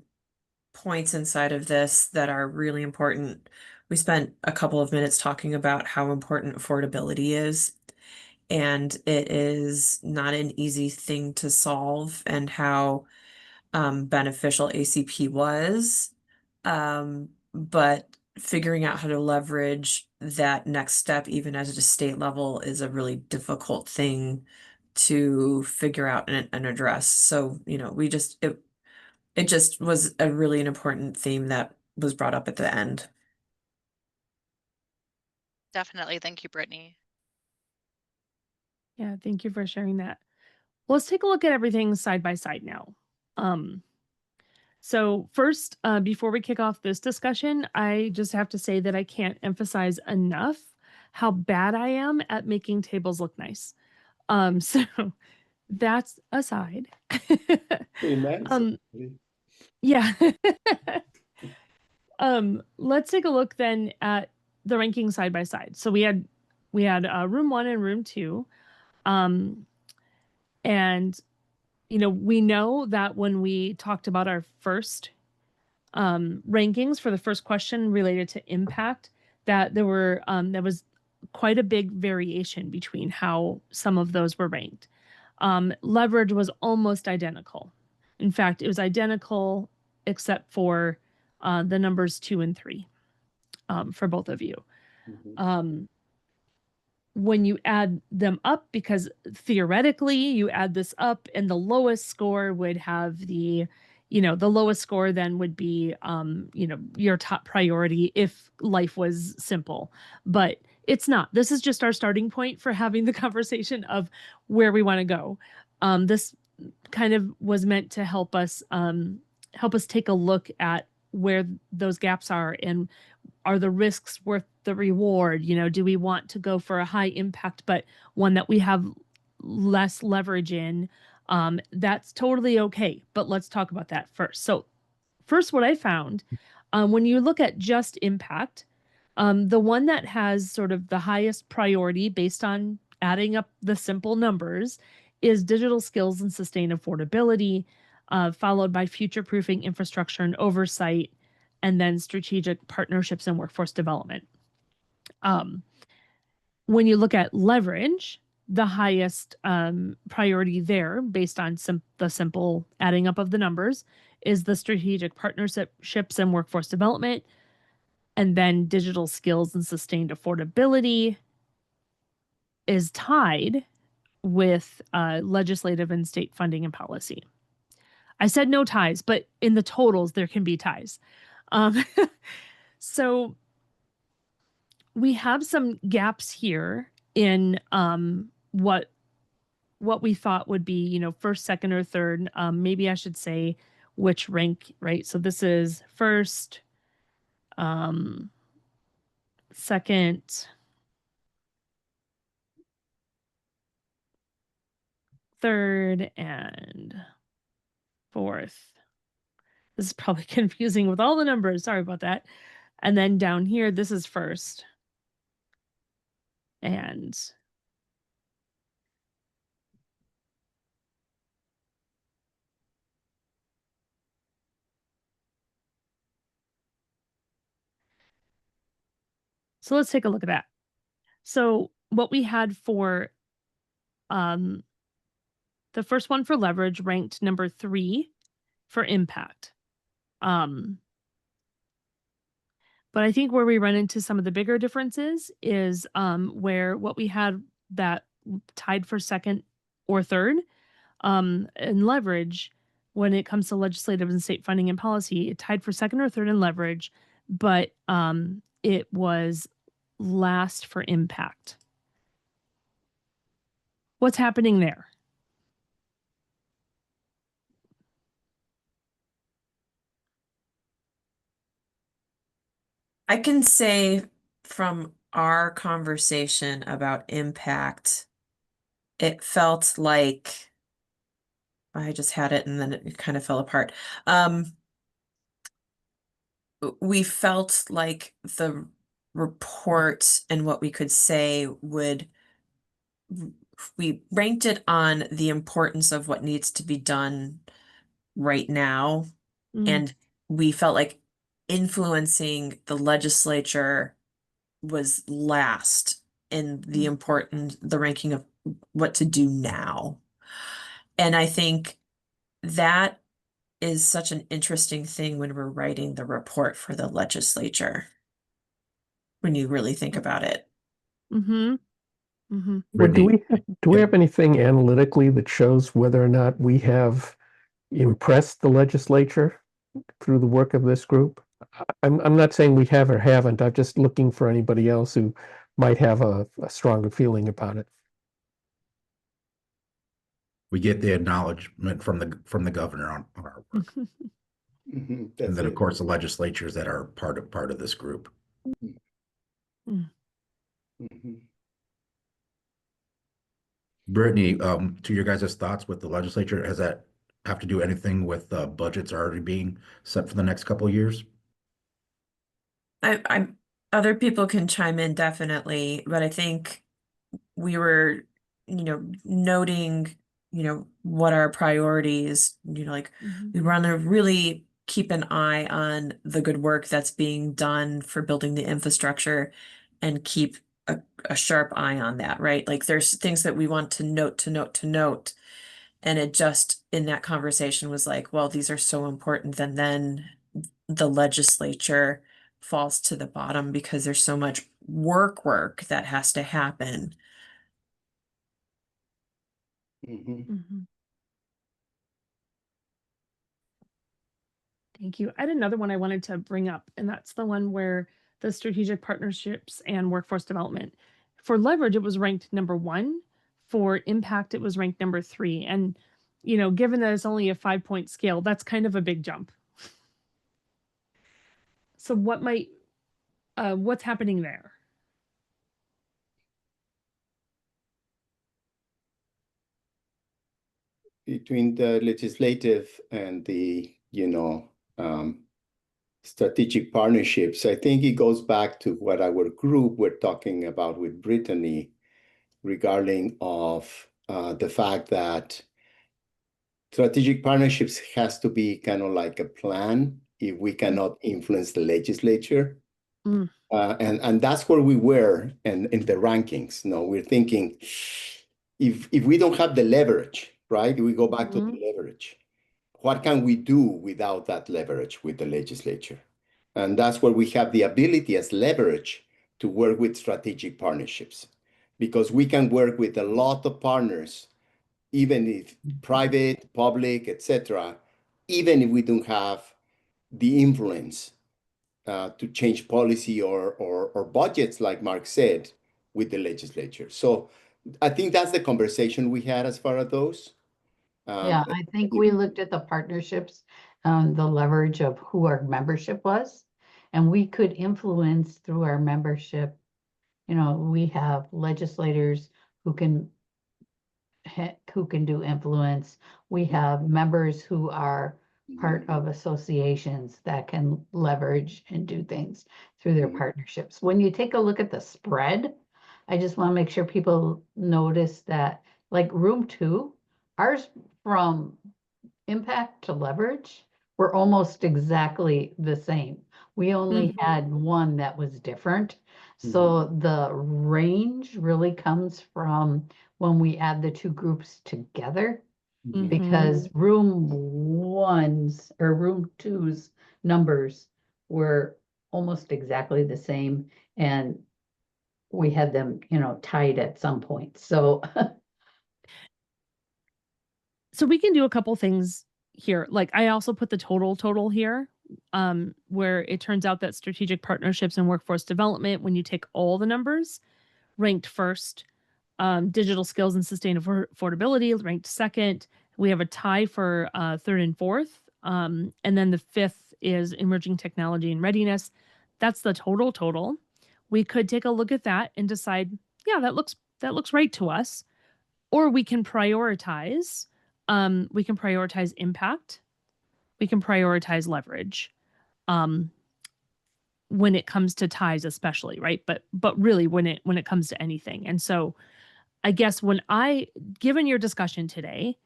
points inside of this that are really important. We spent a couple of minutes talking about how important affordability is. And it is not an easy thing to solve, and how beneficial ACP was. But figuring out how to leverage that next step, even at a state level, is a really difficult thing to figure out and address. So, you know, it just was a really an important theme that was brought up at the end. Definitely. Thank you, Brittany. Yeah, thank you for sharing that. Let's take a look at everything side by side now. So first, before we kick off this discussion, I just have to say that I can't emphasize enough how bad I am at making tables look nice. So that's aside. Imagine. Yeah. Let's take a look then at the ranking side by side. So we had room 1 and room 2. And you know, we know that when we talked about our first rankings for the first question related to impact, that there was quite a big variation between how some of those were ranked. Leverage was almost identical. In fact, it was identical except for the numbers 2 and 3 for both of you. When you add them up, because theoretically you add this up and the lowest score would have the lowest score then would be, your top priority if life was simple, but it's not. This is just our starting point for having the conversation of where we want to go. This kind of was meant to help us take a look at where those gaps are, and are the risks worth the reward? You know, do we want to go for a high impact, but one that we have less leverage in? That's totally okay, but let's talk about that first. So first, what I found, when you look at just impact, the one that has sort of the highest priority based on adding up the simple numbers is digital skills and sustained affordability, followed by future-proofing infrastructure and oversight, and then strategic partnerships and workforce development. When you look at leverage, the highest priority there, based on the simple adding up of the numbers, is the strategic partnerships and workforce development, and then digital skills and sustained affordability is tied with legislative and state funding and policy. I said no ties, but in the totals, there can be ties. So we have some gaps here in what we thought would be, you know, first, second, or third. Maybe I should say which rank, right? So this is first, second, third, and fourth. This is probably confusing with all the numbers. Sorry about that. And then down here, this is first. And so let's take a look at that. So what we had for the first one for leverage ranked number 3 for impact. But I think where we run into some of the bigger differences is where what we had that tied for second or third in leverage, when it comes to legislative and state funding and policy, it tied for second or third in leverage, but it was last for impact. What's happening there? I can say from our conversation about impact, it felt like I just had it and then it kind of fell apart. We felt like the report and what we could say we ranked it on the importance of what needs to be done right now. And we felt like influencing the legislature was last in the ranking of what to do now. And I think that is such an interesting thing when we're writing the report for the legislature, when you really think about it. Mm-hmm. Mm-hmm. Well, do Brittany, we have anything analytically that shows whether or not we have impressed the legislature through the work of this group? I'm not saying we have or haven't. I'm just looking for anybody else who might have a stronger feeling about it. we get the acknowledgement from the governor on our work. Mhm, And that's then, of it. course, the legislatures that are part of this group. Mhm. Brittany, to your guys' thoughts with the legislature, has that have to do anything with budgets already being set for the next couple of years? I'm other people can chime in definitely, but I think we were, noting, what our priorities, like we want to really keep an eye on the good work that's being done for building the infrastructure and keep a sharp eye on that, right? Like there's things that we want to note. And it just in that conversation was like, well, these are so important. And then the legislature falls to the bottom because there's so much work that has to happen. Mhm. Thank you. I had another one I wanted to bring up, and that's the one where the strategic partnerships and workforce development. For leverage, it was ranked number 1. For impact, it was ranked number 3. And, given that it's only a 5-point scale, that's kind of a big jump. So what's happening there? Between the legislative and the, strategic partnerships, I think it goes back to what our group were talking about with Brittany regarding of the fact that strategic partnerships has to be kind of like a plan if we cannot influence the legislature. And that's where we were in the rankings. We're thinking if we don't have the leverage, right? We go back to the leverage. What can we do without that leverage with the legislature? And that's where we have the ability as leverage to work with strategic partnerships, because we can work with a lot of partners, even if private, public, etc., even if we don't have the influence to change policy or budgets, like Mark said, with the legislature. So I think that's the conversation we had as far as those. Yeah, I think we looked at the partnerships, the leverage of who our membership was, and we could influence through our membership. We have legislators who can do influence. We have members who are part of associations that can leverage and do things through their partnerships. When you take a look at the spread, I just want to make sure people notice that, like room 2, ours from impact to leverage were almost exactly the same. We only had one that was different. So the range really comes from when we add the 2 groups together, because room 1's or room 2's numbers were almost exactly the same, and we had them, tied at some point. So we can do a couple things here. Like I also put the total here, where it turns out that strategic partnerships and workforce development, when you take all the numbers, ranked first. Digital skills and sustainable affordability ranked second. We have a tie for 3rd and 4th. And then the 5th is emerging technology and readiness. That's the total. We could take a look at that and decide, yeah, that looks right to us. Or we can prioritize. We can prioritize impact. We can prioritize leverage. When it comes to ties, especially, right? But really, when it comes to anything. And so, I guess given your discussion today,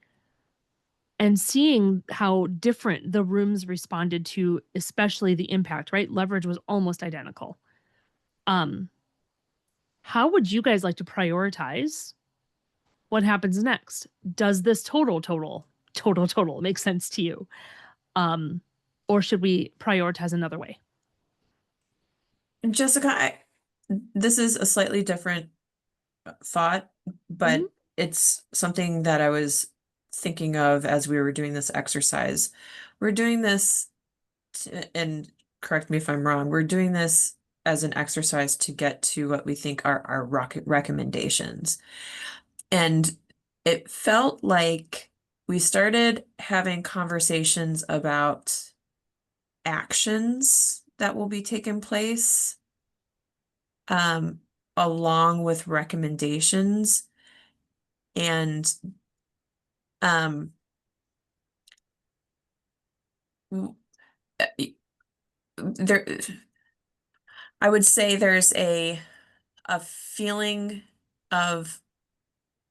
and seeing how different the rooms responded to, especially the impact, right? Leverage was almost identical. How would you guys like to prioritize what happens next? Does this total make sense to you? Or should we prioritize another way? Jessica, this is a slightly different thought, but it's something that I was thinking of as we were doing this exercise. We're doing this, and correct me if I'm wrong, we're doing this as an exercise to get to what we think are our recommendations. And it felt like we started having conversations about actions that will be taking place, along with recommendations. And there, I would say there's a feeling of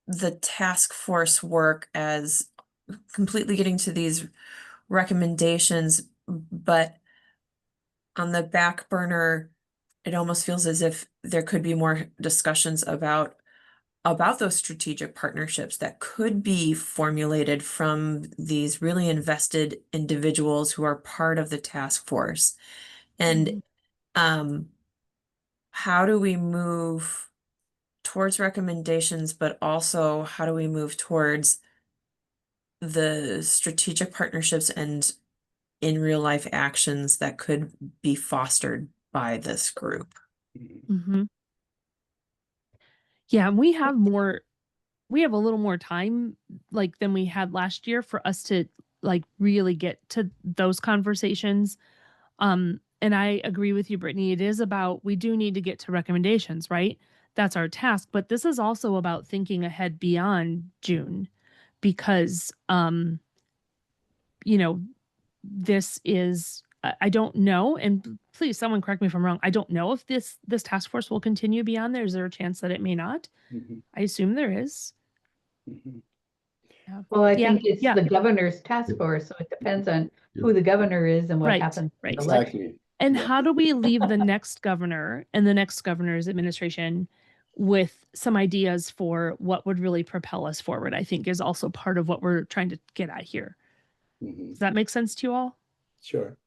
the task force work as completely getting to these recommendations, but on the back burner, it almost feels as if there could be more discussions about those strategic partnerships that could be formulated from these really invested individuals who are part of the task force. And how do we move towards recommendations, but also how do we move towards the strategic partnerships and in real life actions that could be fostered by this group? Yeah, and we have a little more time like than we had last year for us to like really get to those conversations. And I agree with you, Brittany. It is about, we do need to get to recommendations, right? That's our task, but this is also about thinking ahead beyond June because, you know, this is, I don't know, and please, someone correct me if I'm wrong. I don't know if this task force will continue beyond there. Is there a chance that it may not? I assume there is. Yeah. Well, I Yeah, think it's yeah. the governor's task force, so it depends on who the governor is and what Right, happens. in right. the election. Exactly. And Yeah. how do we leave the next governor and the next governor's administration with some ideas for what would really propel us forward? I think is also part of what we're trying to get at here. Does that make sense to you all? Sure.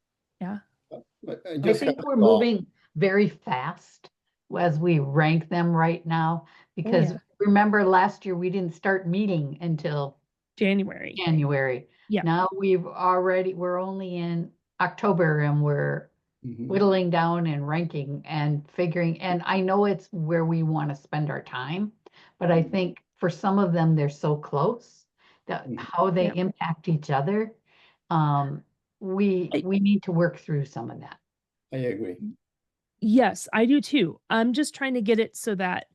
Yeah. I just think have a we're thought. moving very fast as we rank them right now, because yeah. remember last year we didn't start meeting until January. Yeah. Now we're only in October and we're whittling down and ranking and figuring, and I know it's where we want to spend our time, but I think for some of them, they're so close that how they Yeah. impact each other. We need to work through some of that. I agree. Yes, I do too. I'm just trying to get it so that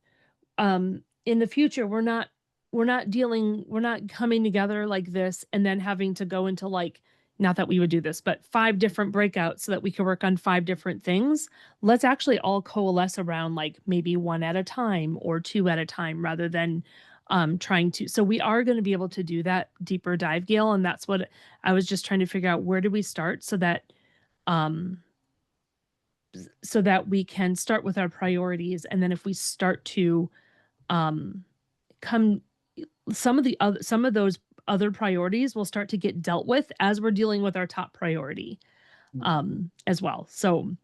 in the future we're not coming together like this and then having to go into like, not that we would do this, but 5 different breakouts so that we can work on 5 different things. Let's actually all coalesce around like maybe 1 at a time or 2 at a time rather than trying to. So we are going to be able to do that deeper dive, Gail, and that's what I was just trying to figure out. Where do we start so that we can start with our priorities, and then if we start to come, some of those other priorities will start to get dealt with as we're dealing with our top priority as well. So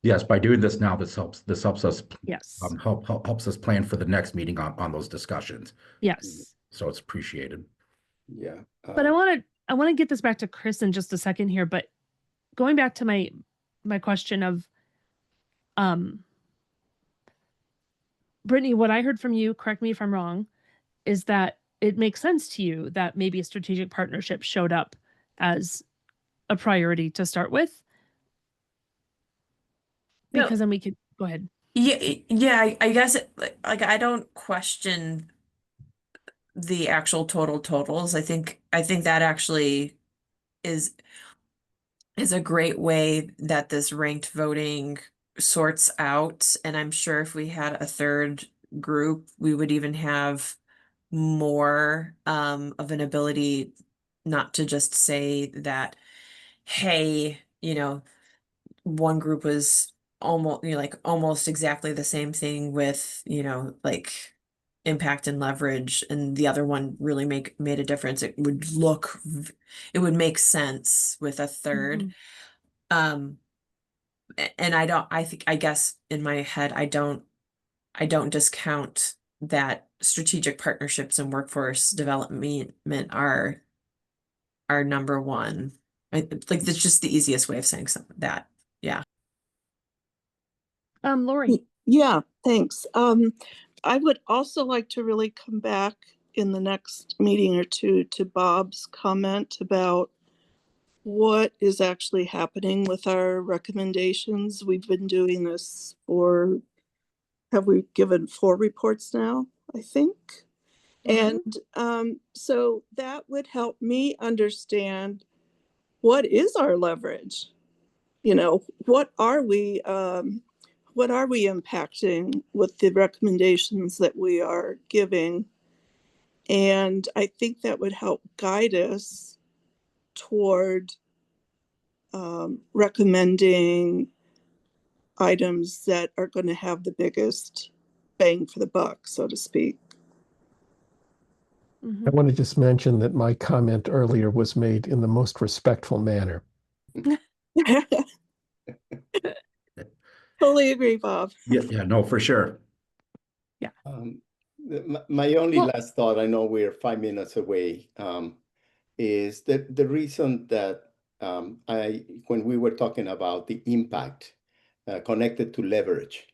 Yes, by doing this now, this helps us yes. helps us plan for the next meeting on those discussions. Yes. So it's appreciated. Yeah. But I want to get this back to Chris in just a second here, but going back to my question of Brittany, what I heard from you, correct me if I'm wrong, is that it makes sense to you that maybe a strategic partnership showed up as a priority to start with. Because then we could go ahead. Yeah, I guess like I don't question the actual totals. I think that actually is a great way that this ranked voting sorts out. And I'm sure if we had a third group, we would even have more of an ability not to just say that, hey, one group was almost, like almost exactly the same thing with, like impact and leverage, and the other one really made a difference. It would make sense with a third. And I guess in my head, I don't discount that strategic partnerships and workforce development are number one. Like that's just the easiest way of saying that. Yeah. Lori. Yeah, thanks. I would also like to really come back in the next meeting or two to Bob's comment about what is actually happening with our recommendations. We've been doing this have we given 4 reports now, I think? And so that would help me understand what is our leverage? What are we impacting with the recommendations that we are giving? And I think that would help guide us toward recommending items that are going to have the biggest bang for the buck, so to speak. I want to just mention that my comment earlier was made in the most respectful manner. Totally agree, Bob. Yeah, no, for sure. Yeah. My only last thought, I know we're 5 minutes away, is that the reason that when we were talking about the impact connected to leverage,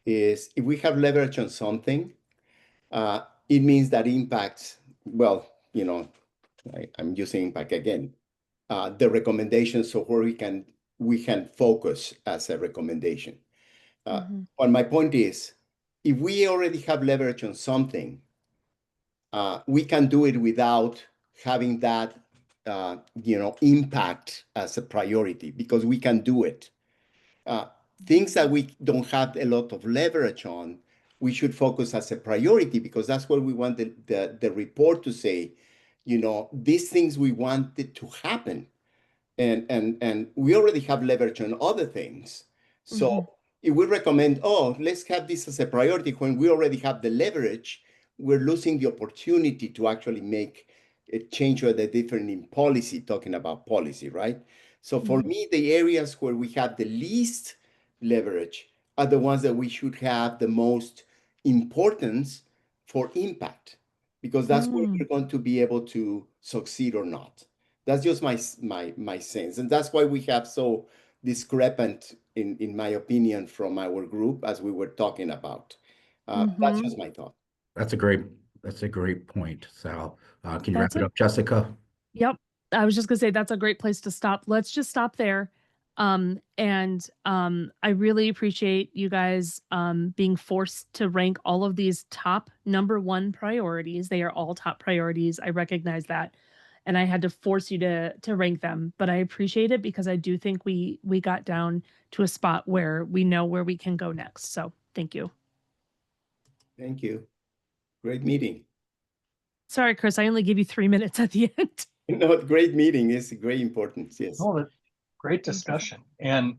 is if we have leverage on something, it means that impacts, well, I'm using impact again, the recommendations of where we can focus as a recommendation. But my point is, if we already have leverage on something, we can do it without having that, impact as a priority, because we can do it. Things that we don't have a lot of leverage on, we should focus as a priority, because that's what we want the report to say. These things we want it to happen, and we already have leverage on other things. So if we recommend, let's have this as a priority when we already have the leverage, we're losing the opportunity to actually make a change or the different in policy, talking about policy, right? So for me, the areas where we have the least leverage are the ones that we should have the most importance for impact, because that's where we're going to be able to succeed or not. That's just my sense, and that's why we have so discrepant, in my opinion, from our group as we were talking about. That's just my thought. That's a great point, Sal. Can you wrap it up, Jessica? Yep. I was just gonna say that's a great place to stop. Let's just stop there. I really appreciate you guys being forced to rank all of these top number 1 priorities. They are all top priorities. I recognize that. And I had to force you to rank them, but I appreciate it because I do think we got down to a spot where we know where we can go next. So thank you. Thank you. Great meeting. Sorry, Chris, I only gave you 3 minutes at the end. No, great meeting. It's great importance. Yes. Oh, great discussion. And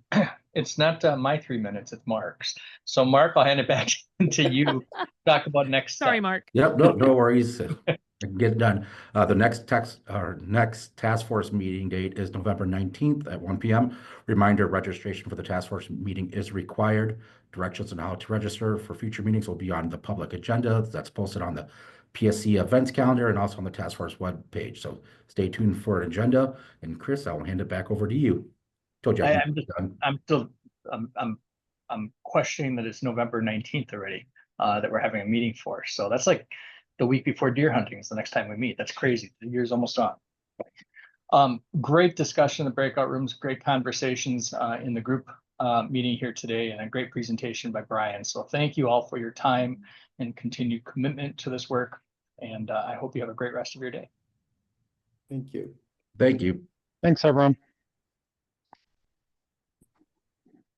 it's not my 3 minutes, it's Mark's. So Mark, I'll hand it back to you. Talk about next steps. Sorry, Mark. Yep, no worries. I can get it done. The next task force meeting date is November 19th at 1 p.m. Reminder, registration for the task force meeting is required. Directions on how to register for future meetings will be on the public agenda that's posted on the PSC events calendar and also on the task force web page. So stay tuned for an agenda. And Chris, I'll hand it back over to you. Told you I'm questioning that it's November 19th already, that we're having a meeting for. So that's like the week before deer hunting is the next time we meet. That's crazy. The year's almost on. Great discussion in the breakout rooms, great conversations in the group meeting here today, and a great presentation by Brian. So thank you all for your time and continued commitment to this work. And I hope you have a great rest of your day. Thank you. Thank you. Thanks, everyone.